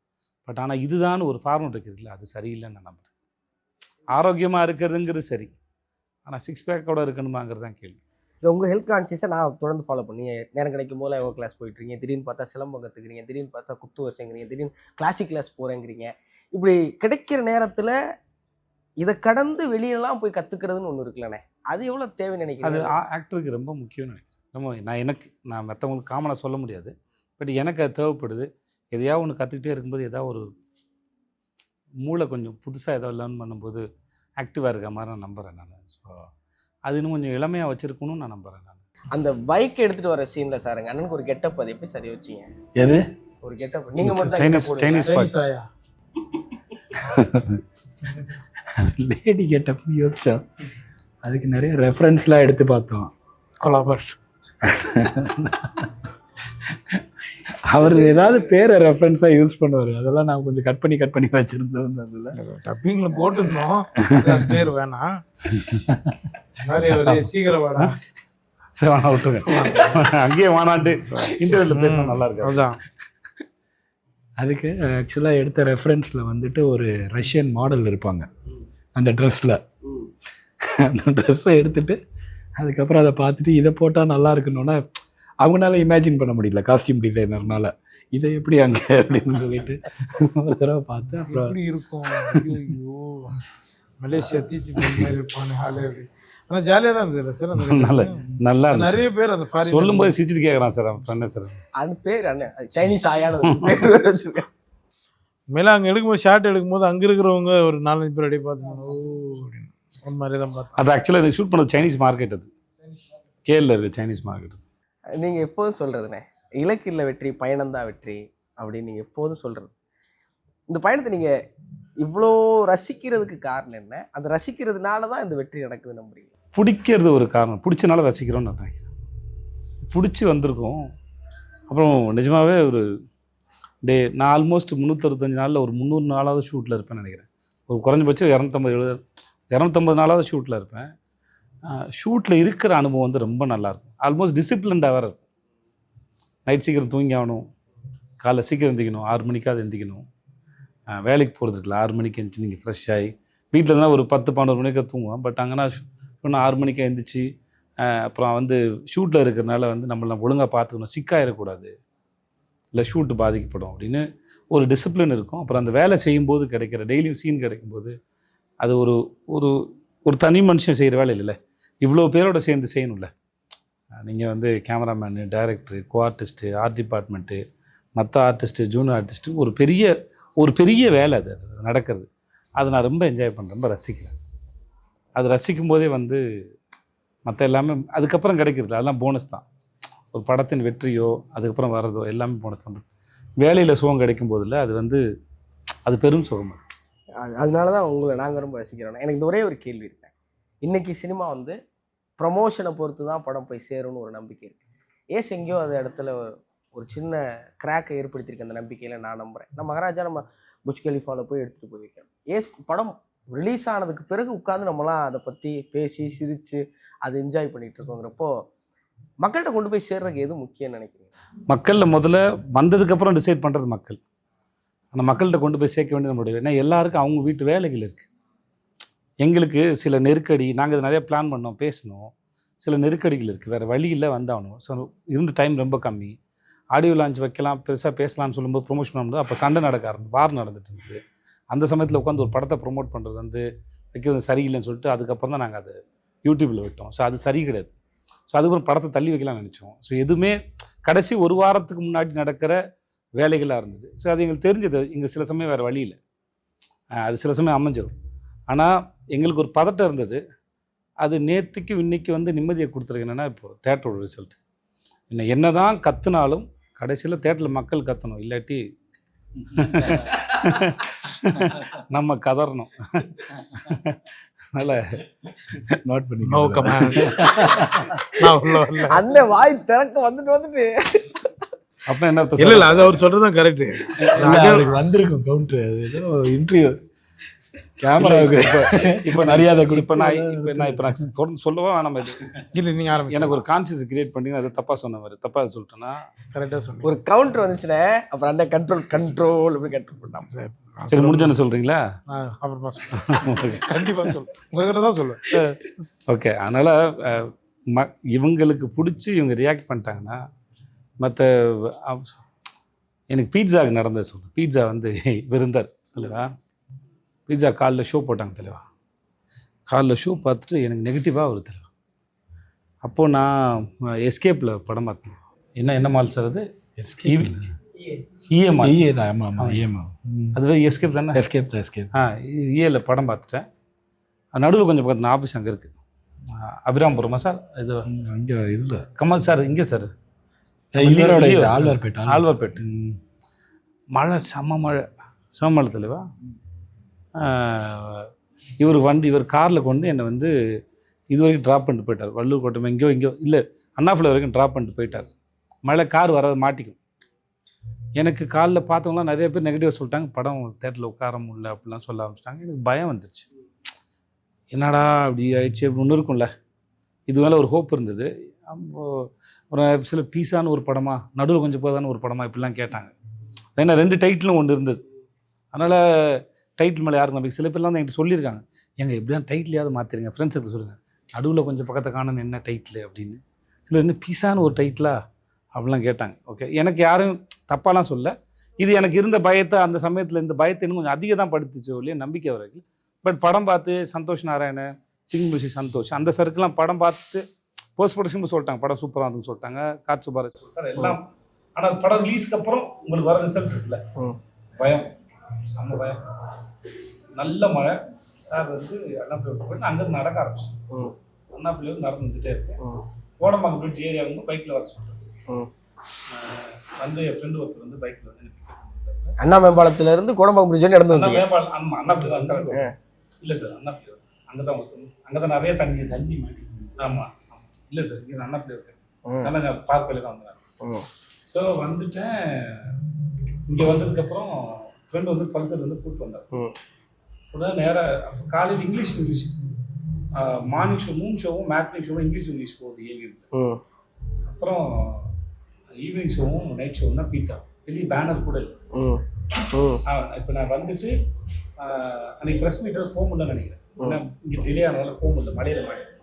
பட் ஆனால் இதுதான் ஒரு ஃபார்மெட் இருக்குதுல்ல, அது சரியில்லைன்னு நான் நம்புகிறேன். ஆரோக்கியமாக இருக்கிறதுங்கிறது சரி, ஆனால் 6 பேக்கோட இருக்கணுமாங்கிறது தான் கேள்வி. உங்கள் ஹெல்த் கான்சியஸை நான் தொடர்ந்து ஃபாலோ பண்ணி நேரம் கிடைக்கும் போது யோகா கிளாஸ் போயிட்டுருக்கீங்க, திடீர்னு பார்த்தா சிலம்பம் கற்றுக்குறீங்க, திடீர்னு பார்த்தா குத்து வரிசைங்கிறீங்க, திடீர்னு கிளாசிக் கிளாஸ் போகிறேங்கிறீங்க. இப்படி கிடைக்கிற நேரத்தில் இதை கடந்து வெளியெல்லாம் போய் கற்றுக்கிறதுன்னு ஒன்று இருக்குல்லண்ணே, அது எவ்வளோ தேவை நினைக்கிறேன்? அது ஆக்டருக்கு ரொம்ப முக்கியம்னு நினைக்கிறேன். நான் மற்றவங்களுக்கு காமனாக சொல்ல முடியாது, பட் எனக்கு அது தேவைப்படுது. எதையாவது ஒன்று கற்றுக்கிட்டே இருக்கும்போது ஏதாவது ஒரு மூளை கொஞ்சம் புதுசாக ஏதாவது லேர்ன் பண்ணும்போது ஆக்டிவாக இருக்க மாதிரி நான் நம்புகிறேன் நான். ஸோ அது இன்னும் கொஞ்சம் இளமையாக வச்சுருக்கணும்னு நான் நம்புகிறேன் நான். அந்த பைக் எடுத்துகிட்டு வர சீனில் சாருங்க அண்ணனுக்கு ஒரு கெட்டப், அது எப்படி சரி வச்சிங்க? எது ஒரு கெட்டப் நீங்கள் மட்டும் சைனீஸ் லேடி கெட்டப் யோசிச்சா அதுக்கு நிறைய ரெஃபரன்ஸ்லாம் எடுத்து பார்த்தோம். கொலாபர் அவர் ஏதாவது பேரை ரெஃபரன்ஸாக யூஸ் பண்ணுவார், அதெல்லாம் நான் கொஞ்சம் கட் பண்ணி வச்சுருந்தோம். அதில் டப்பிங்கில் போட்டிருந்தோம், பேர் வேணாம், சீக்கிரம் வேணாம், சரி வேணா விட்டுருங்க, அங்கேயே வேணான்ட்டு இன்டர்வியூவில் பேச நல்லா இருக்கு. அதுதான் அதுக்கு ஆக்சுவலாக எடுத்த ரெஃபரன்ஸில் வந்துட்டு ஒரு ரஷ்யன் மாடல் இருப்பாங்க அந்த ட்ரெஸ்ஸில். அந்த ட்ரெஸ்ஸை எடுத்துகிட்டு அதுக்கப்புறம் அதை பார்த்துட்டு இதை போட்டால் நல்லா இருக்கணும்னா அவங்களால இமேஜின் பண்ண முடியல, காஸ்டியூம் டிசைனர்னால இதை எப்படி அங்கே அப்படின்னு சொல்லிட்டு ஒரு தடவை பார்த்து அப்புறம் எப்படி இருக்கும். ஐயோ மலேசியா தீச்சி மாதிரி இருப்பானே ஆளு. ஆனால் ஜாலியாக தான் இருந்தது சார். நல்லா நிறைய பேர் அந்த ஃபாரின் சொல்லும்போது சிரிச்சுட்டு கேட்குறான் சார் அவன் சார். அந்த பேர் அண்ணன் சைனீஸ் ஆயான மேலே அங்கே எடுக்கும்போது ஷார்ட் எடுக்கும்போது அங்கே இருக்கிறவங்க ஒரு 4-5 பேர் அப்படியே பார்த்துக்கணும், ஓ அப்படின்னு ஒரு மாதிரி தான் பார்த்தேன். அது ஆக்சுவலாக ஷூட் பண்ணது சைனீஸ் மார்க்கெட், அது கேரளில் இருக்குது சைனீஸ் மார்க்கெட். நீங்கள் எப்போதும் சொல்கிறதுண்ணே, இலக்கில் வெற்றி பயணம்தான் வெற்றி அப்படின்னு நீங்கள் எப்போதும் சொல்கிறது. இந்த பயணத்தை நீங்கள் இவ்வளோ ரசிக்கிறதுக்கு காரணம் என்ன? அந்த ரசிக்கிறதுனால தான் இந்த வெற்றி நடக்குது நம்புறீங்க? பிடிக்கிறது ஒரு காரணம், பிடிச்சனால ரசிக்கிறோன்னு நான் நினைக்கிறேன். பிடிச்சி வந்திருக்கோம். அப்புறம் நிஜமாகவே ஒரு நான் ஆல்மோஸ்ட் 365 நாளில் ஒரு 300 நாளாவது ஷூட்டில் இருப்பேன்னு நினைக்கிறேன். ஒரு குறைஞ்சபட்சம் 250 நாளாவது ஷூட்டில் இருப்பேன். ஷூட்டில் இருக்கிற அனுபவம் வந்து ரொம்ப நல்லாயிருக்கும். ஆல்மோஸ்ட் டிசிப்ளின்டாக வேறு இருக்கும். நைட் சீக்கிரம் தூங்கி ஆகணும், காலைல சீக்கிரம் எந்திக்கணும், 6 மணிக்காவது எந்திக்கணும். வேலைக்கு போகிறதுக்குல 6 மணிக்கு எழுந்துச்சு நீங்கள் ஃப்ரெஷ் ஆகி வீட்டில் இருந்தால் ஒரு 10-12 மணிக்கு தூங்குவோம். பட் அங்கேனா 6 மணிக்கு எழுந்திரிச்சு அப்புறம் வந்து ஷூட்டில் இருக்கிறனால வந்து நம்மளை ஒழுங்காக பார்த்துக்கணும், சிக்காயிடக்கூடாது, இல்லை ஷூட்டு பாதிக்கப்படும் அப்படின்னு ஒரு டிசிப்ளின் இருக்கும். அப்புறம் அந்த வேலை செய்யும்போது கிடைக்கிற டெய்லியும் சீன் கிடைக்கும்போது அது ஒரு ஒரு ஒரு தனி மனுஷன் செய்கிற வேலை இல்லைல்ல, இவ்வளோ பேரோட சேர்ந்து செய்யணும்ல. நீங்கள் வந்து கேமராமேனு, டைரக்டரு, கோ ஆர்டிஸ்ட்டு, ஆர்ட் டிபார்ட்மெண்ட்டு, மற்ற ஆர்டிஸ்ட்டு, ஜூனியர் ஆர்டிஸ்ட்டு, ஒரு பெரிய வேலை அது நடக்கிறது. அதை நான் ரொம்ப என்ஜாய் பண்ணுறேன், ரொம்ப ரசிக்கிறேன். அது ரசிக்கும் போதே வந்து மற்ற எல்லாமே அதுக்கப்புறம் கிடைக்கிறது அதெல்லாம் போனஸ் தான். ஒரு படத்தின் வெற்றியோ அதுக்கப்புறம் வர்றதோ எல்லாமே போனஸ் தான். வேலையில் சுகம் கிடைக்கும் போதில்ல, அது வந்து அது பெரும் சுகம். அதனால தான் உங்களை நாங்கள் ரொம்ப ரசிக்கிறோம். எனக்கு இந்த ஒரே ஒரு கேள்வி இருக்கேன். இன்றைக்கி சினிமா வந்து ப்ரமோஷனை பொறுத்து தான் படம் போய் சேரும்னு ஒரு நம்பிக்கை இருக்குது. ஏஸ் எங்கேயோ அந்த இடத்துல ஒரு சின்ன கிராக்கை ஏற்படுத்தியிருக்க அந்த நம்பிக்கையில் நான் நம்புகிறேன். நம்ம மகாராஜா நம்ம புஜ் கலிஃபாவில் போய் எடுத்துகிட்டு போய் வைக்கணும். ஏஸ் படம் ரிலீஸ் ஆனதுக்கு பிறகு உட்காந்து நம்மளாம் அதை பற்றி பேசி சிரித்து அதை என்ஜாய் பண்ணிகிட்டு இருக்கோங்கிறப்போ மக்கள்கிட்ட கொண்டு போய் சேர்றதுக்கு எது முக்கியம்னு நினைக்கிறீங்க? மக்களில் முதல்ல வந்ததுக்கப்புறம் டிசைட் பண்ணுறது மக்கள். அந்த மக்கள்கிட்ட கொண்டு போய் சேர்க்க வேண்டிய நம்மளுடைய, ஏன்னா எல்லாருக்கும் அவங்க வீட்டு வேலைகள் இருக்குது. எங்களுக்கு சில நெருக்கடி, நாங்கள் இது நிறைய பிளான் பண்ணோம், பேசணும், சில நெருக்கடிகள் இருக்குது, வேறு வழியில் வந்தாகணும். ஸோ இருந்த டைம் ரொம்ப கம்மி. ஆடியோ லான்ச் வைக்கலாம், பெருசாக பேசலாம்னு சொல்லும்போது ப்ரொமோஷன் பண்ணும்போது அப்போ சண்டை நடக்க வார் நடந்துட்டு இருந்தது. அந்த சமயத்தில் உட்காந்து ஒரு படத்தை ப்ரொமோட் பண்ணுறது வந்து வைக்கிறது சரியில்லைன்னு சொல்லிட்டு அதுக்கப்புறம் தான் நாங்கள் அதை யூடியூப்பில் விட்டோம். ஸோ அது சரி கிடையாது. ஸோ அதுக்கப்புறம் படத்தை தள்ளி வைக்கலாம்னு நினச்சோம். ஸோ எதுவுமே கடைசி ஒரு வாரத்துக்கு முன்னாடி நடக்கிற வேலைகளாக இருந்தது. ஸோ அது எங்களுக்கு தெரிஞ்சது, இங்கே சில சமயம் வேறு வழி இல்லை, அது சில சமயம் அமைஞ்சிடும். ஆனால் எங்களுக்கு ஒரு பதட்டம் இருந்தது. அது நேற்றுக்கு இன்னைக்கு வந்து நிம்மதியை கொடுத்துருக்கு. என்னென்னா இப்போது தேட்டரோட ரிசல்ட் என்ன தான் கற்றுனாலும் கடைசியில் தேட்டரில் மக்கள் கத்தணும், இல்லாட்டி நம்ம கதறணும். அதனால் நோட் பண்ணி அந்த வாய் திறக்க வந்துட்டு அப்போ என்ன அர்த்தம்? இல்லை அது அவர் சொல்கிறது தான் கரெக்டு. வந்திருக்கும் கவுண்டர், அது ஏதோ இன்டர்வியூ கேமராவுக்கு இப்போ மரியாதை இப்போ நான் தொடர்ந்து சொல்லவா வேணாம்? இது இல்லை நீங்கள் ஆரம்பிச்சு. எனக்கு ஒரு கான்சியஸ் கிரியேட் பண்ணி அதை தப்பாக சொன்ன மாதிரி தப்பாக சொல்லிட்டேன்னா கரெக்டாக சொன்னேன். ஒரு கவுண்டர் வந்துச்சுன்னா அப்புறம் அந்த கண்ட்ரோல் எப்படி கண்ட்ரோல் பண்ணலாம்? சரி, முடிஞ்சோன்னு சொல்கிறீங்களா? அப்புறமா சொல்லுங்கள், கண்டிப்பாக சொல்லுங்கள், உங்கள்கிட்ட தான் சொல்லுவேன். ஓகே. அதனால் இவங்களுக்கு பிடிச்சி இவங்க ரியாக்ட் பண்ணிட்டாங்கன்னா மற்ற எனக்கு பீட்சாவுக்கு நடந்தது சொல்லுங்கள். பீட்சா வந்து விருந்தார் இல்லைவா, பீட்சா காலில் ஷோ போட்டாங்க தலைவா. காலில் ஷோ பார்த்துட்டு எனக்கு நெகட்டிவாக ஒரு தலைவா. அப்போது நான் எஸ்கேப்பில் படம் பார்த்தேன். என்ன மால் சார் அது? இஎம்ஐ தான். ஆமாம் ஆமாம், இஎம்ஐ. அதுவே எஸ்கேப் தானே? எஸ்கேப் தான், எஸ்கேப். இஏல படம் பார்த்துட்டேன். நடுவில் கொஞ்சம் பக்கத்தில் ஆஃபீஸ் அங்கே இருக்குது, அபிராம்புரமா சார்? இது இங்கே இல்லை, கமல் சார் இங்கே சார், இவரோட ஆழ்வார்பேட்டு. மழை, செம்ம மழை தலைவா. இவர் காரில் கொண்டு என்னை வந்து இது வரைக்கும் ட்ராப் பண்ணிட்டு போயிட்டார். வள்ளூர் கோட்டம் எங்கேயோ இல்லை, அண்ணாஃபில் வரைக்கும் ட்ராப் பண்ணிட்டு போயிட்டார். மழை, கார் வராது, மாட்டிக்கும். எனக்கு காலில் பார்த்தவங்களாம் நிறைய பேர் நெகட்டிவாக சொல்லிட்டாங்க, படம் தேட்டரில் உட்கார முடியல அப்படிலாம் சொல்ல ஆரம்பிச்சிட்டாங்க. எனக்கு பயம் வந்துடுச்சு, என்னடா அப்படி ஆயிடுச்சு அப்படி ஒன்று இருக்கும்ல. இது மேலே ஒரு ஹோப் இருந்தது. ஒரு சில பீஸான ஒரு படமா, நடுவில் கொஞ்சம் போதான ஒரு படமா இப்படிலாம் கேட்டாங்க. ஏன்னா 2 டைட்டிலும் ஒன்று இருந்தது. அதனால் டைட்டில் மேலே யாருக்கு நம்பிக்கை. சில பேர்லாம் தான் என்கிட்ட சொல்லியிருக்காங்க, எங்கள் எப்படியா டைட்டிலையாவது மாற்றிடுங்க, ஃப்ரெண்ட்ஸுக்கு சொல்லுங்கள், நடுவில் கொஞ்சம் பக்கத்தை காணணும் என்ன டைட்டில் அப்படின்னு. சிலர் என்ன பீஸான ஒரு டைட்டிலா அப்படிலாம் கேட்டாங்க. ஓகே, எனக்கு யாரும் தப்பாலாம் சொல்ல, இது எனக்கு இருந்த பயத்தை அந்த சமயத்தில் இந்த பயத்தை இன்னும் கொஞ்சம் அதிகம் தான் படுத்துச்சு இல்லையா, நம்பிக்கை வரைக்கும். பட் படம் பார்த்து சந்தோஷ் நாராயண, சிங்முஷி சந்தோஷ், அந்த சர்க்கெலாம் படம் பார்த்துட்டு போஸ்ட் ப்ரொடக்ஷன் சொல்லிட்டாங்க படம் சூப்பராக இருந்துன்னு சொல்லிட்டாங்க, காட் சுபாராஜ் சொல்லிட்டாங்க எல்லாம். ஆனால் படம் ரிலீஸ்க்கு அப்புறம் உங்களுக்கு வர ரிசல்ட் இருக்குல்ல, பயம், செம்ம பயம். நல்ல மழை சார் வந்து அண்ணாப்பிள்ளை போயிட்டு அங்கேருந்து நடக்க ஆரம்பிச்சோம். அண்ணாப்பிள்ளையும் நடந்து வந்துகிட்டே இருக்கேன். கோடம்பாக்கம் பிரிட்ஜ் ஏரியா வந்து பைக்கில் வர சொல்கிறேன். வந்து என் ஃப்ரெண்டு ஒருத்தர் வந்து பைக்கில் வந்து அண்ணா மேம்பாலத்திலேருந்து கோடம்பாக்கம் பிரிட்ஜ் நடந்து வந்து மேம்பாலம். ஆமாம், அண்ணாப்பிள்ளை தான் கரெக்ட். இல்லை சார், அண்ணாப்பிள்ளை அங்கே தான் நிறைய தண்ணி மாட்டி. ஆமாம் இல்லை சார், இங்கே அண்ணாப்பிள்ளை இருக்கேன். அதனால் நான் பார்க்கல தான் வந்தேன். ஸோ வந்துட்டேன். இங்கே வந்ததுக்கப்புறம் ஃப்ரெண்டு வந்து பல்சர் வந்து கூப்பிட்டு வந்தார். உடனே நேராக அப்போ காலையில் இங்கிலீஷ் மார்னிங் ஷோ 3 ஷோவும் மேட்னிங் ஷோவும் இங்கிலீஷ் போகுது ஏவியில். அப்புறம் ஈவினிங் ஷோவும் நைட் ஷோவும் தான் பீட்சா. வெளியே பேனர் கூட இல்லை. இப்போ நான் வந்துட்டு அன்றைக்கி ப்ரெஸ் மீட்டர் போக முடியலன்னு நினைக்கிறேன். ஏன்னா இங்கே டிலே ஆனதால போக முடியல, மழையில் மாட்டேன்.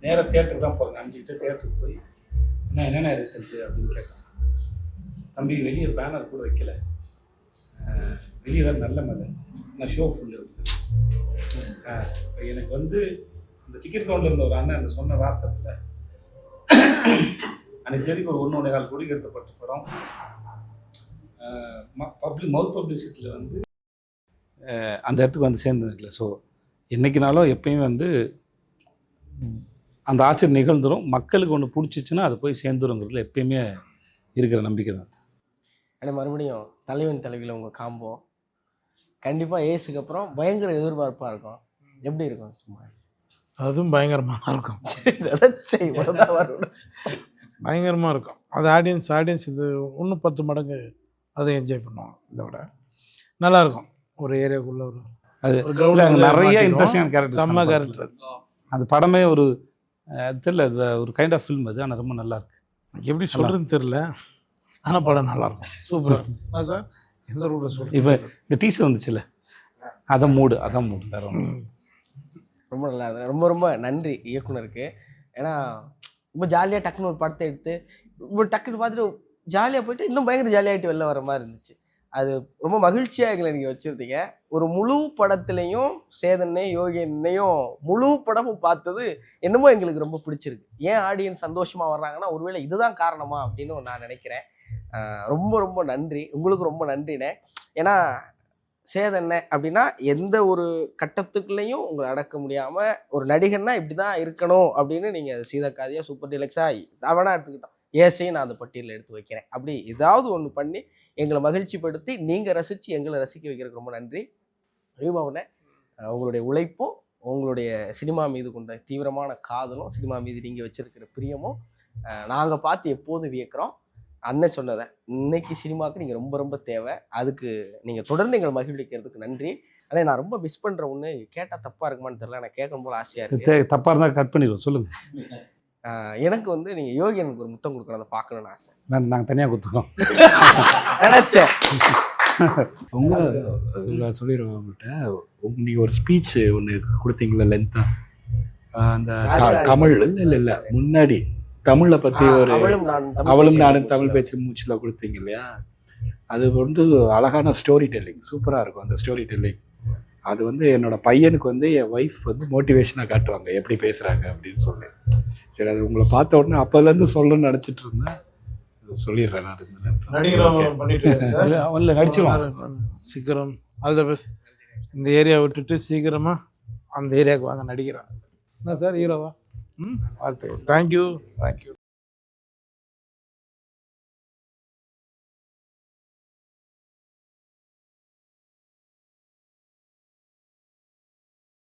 நேராக தேட்டருக்கு தான் போகிறேன். 5 தேட்டருக்கு போய் என்னென்ன ரிசல்ட்டு அப்படின்னு கேட்டேன். தம்பி வெளியே பேனர் கூட வைக்கல, வெளியே வேறு நல்ல மழை, நான் ஷோ ஃபுல்லு. எனக்கு வந்து இந்த டிக்கெட் கவுண்டில் இருந்த ஒரு அண்ணன் அந்த சொன்ன வார்த்தை இல்லை, அன்றைக்கி தேதிக்கு ஒரு 1.25 கோடி எடுத்தப்பட்ட படம் மவுத் பப்ளிசிட்டியில் வந்து அந்த இடத்துக்கு வந்து சேர்ந்ததில்லை. ஸோ என்றைக்குனாலும் எப்பயும் வந்து அந்த ஆச்சரியம் நிகழ்ந்துடும். மக்களுக்கு ஒன்று பிடிச்சிச்சின்னா அது போய் சேர்ந்துருங்கிறதுல எப்பயுமே இருக்கிற நம்பிக்கை தான். ஆனால் மறுபடியும் தலைவன் தலைவியில் உங்கள் காம்போ கண்டிப்பாக ஏசுக்கு அப்புறம் பயங்கர எதிர்பார்ப்பாக இருக்கும். எப்படி இருக்கும்? சும்மா அதுவும் பயங்கரமாக தான் இருக்கும். நினச்சேன் வரும். பயங்கரமாக இருக்கும். அது ஆடியன்ஸ் இது இன்னும் 10 மடங்கு அதை என்ஜாய் பண்ணுவாங்க. இதை விட நல்லாயிருக்கும். ஒரு ஏரியாவுக்குள்ளே அது ஒரு கிரவுண்டில் நிறைய இன்ட்ரெஸ்டிங்கான கேரக்டர், செம்ம கேரக்டர். அந்த படமே ஒரு தெரியல, அது ஒரு கைண்ட் ஆஃப் ஃபில்ம் அது. ஆனால் ரொம்ப நல்லாயிருக்கு. எப்படி சொல்கிறதுன்னு தெரில, ஆனால் படம் நல்லாயிருக்கும். சூப்பராக சார். எந்த ரூட்டில் சொல்கிறேன். இப்போ இந்த டீசர் வந்துச்சுல்ல, அதான் மூடு வேறு ஒன்று. ரொம்ப நல்லா இருந்தது. ரொம்ப ரொம்ப நன்றி இயக்குனருக்கு. ஏன்னா ரொம்ப ஜாலியாக டக்குன்னு ஒரு படத்தை எடுத்து ரொம்ப டக்குன்னு பார்த்துட்டு ஜாலியாக போயிட்டு இன்னும் பயங்கர ஜாலியாகிட்டு வெளில வர மாதிரி இருந்துச்சு. அது ரொம்ப மகிழ்ச்சியாக எங்களை நீங்கள் வச்சுருந்தீங்க. ஒரு முழு படத்துலையும் சேதனை யோகியனையும் முழு படமும் பார்த்தது என்னமோ எங்களுக்கு ரொம்ப பிடிச்சிருக்கு. ஏன் ஆடியன்ஸ் சந்தோஷமாக வர்றாங்கன்னா ஒருவேளை இதுதான் காரணமா அப்படின்னு நான் நினைக்கிறேன். ரொம்ப ரொம்ப நன்றி. உங்களுக்கு ரொம்ப நன்றிண்ணே. ஏன்னா சேதனை அப்படின்னா எந்த ஒரு கட்டத்துக்குள்ளேயும் உங்களை அடக்க முடியாமல் ஒரு நடிகர்னா இப்படி தான் இருக்கணும் அப்படின்னு நீங்கள் சீதக்காதியாக சூப்பர் டீலக்ஸாக அவனா எடுத்துக்கிட்டோம். ஏசையும் நான் அந்த பட்டியலில் எடுத்து வைக்கிறேன். அப்படி ஏதாவது ஒன்று பண்ணி எங்களை மகிழ்ச்சிப்படுத்தி நீங்கள் ரசித்து எங்களை ரசிக்க வைக்கிறதுக்கு ரொம்ப நன்றி. ரீமாவுண்ணே, உங்களுடைய உழைப்பும் உங்களுடைய சினிமா மீது கொண்ட தீவிரமான காதலும் சினிமா மீது நீங்கள் வச்சிருக்கிற பிரியமும் நாங்கள் பார்த்து எப்போதும் வியக்கிறோம். அண்ணன் சொன்னதை இன்னைக்கு சினிமாவுக்கு நீங்கள் ரொம்ப ரொம்ப தேவை. அதுக்கு நீங்கள் தொடர்ந்து எங்களை மகிழ்விக்கிறதுக்கு நன்றி. ஆனால் நான் ரொம்ப மிஸ் பண்ணுற ஒன்று கேட்டால் தப்பாக இருக்குமான்னு தெரியல, எனக்கு கேட்கணும் போல ஆசையாக இருக்குது. தப்பாக இருந்தால் கட் பண்ணிடுவோம், சொல்லுங்கள். எனக்கு வந்து நீங்கள் யோகி எனக்கு ஒரு முத்தம் கொடுக்கணும், அதை பார்க்கணுன்னு ஆசை. நாங்கள் தனியாக கொடுத்துக்கோம் நினச்சேன். உங்களை சொல்லிடுவேன் உங்கள்கிட்ட. நீங்கள் ஒரு ஸ்பீச் ஒன்று கொடுத்தீங்களா லென்த்தாக, அந்த தமிழ் இல்லை முன்னாடி தமிழில் பற்றி ஒரு அவளும் நானும் தமிழ் பேச்சு மூச்சில் கொடுத்தீங்க இல்லையா, அது வந்து அழகான ஸ்டோரி டெல்லிங், சூப்பராக இருக்கும் அந்த ஸ்டோரி டெல்லிங். அது வந்து என்னோடய பையனுக்கு வந்து என் ஒய்ஃப் வந்து மோட்டிவேஷனாக காட்டுவாங்க எப்படி பேசுகிறாங்க அப்படின்னு சொல்லி. சரி, அது உங்களை பார்த்த உடனே அப்போலேருந்து சொல்லணும்னு நினச்சிட்டு இருந்தேன். சொல்லிடுறேன் நான் நடிச்சிருவான் சீக்கிரம். All the best. இந்த ஏரியா விட்டுட்டு சீக்கிரமாக அந்த ஏரியாவுக்கு வாங்க நடிக்கிறான். என்ன சார் ஹீரோவா? வாழ்த்துக்கள். தேங்க்யூ.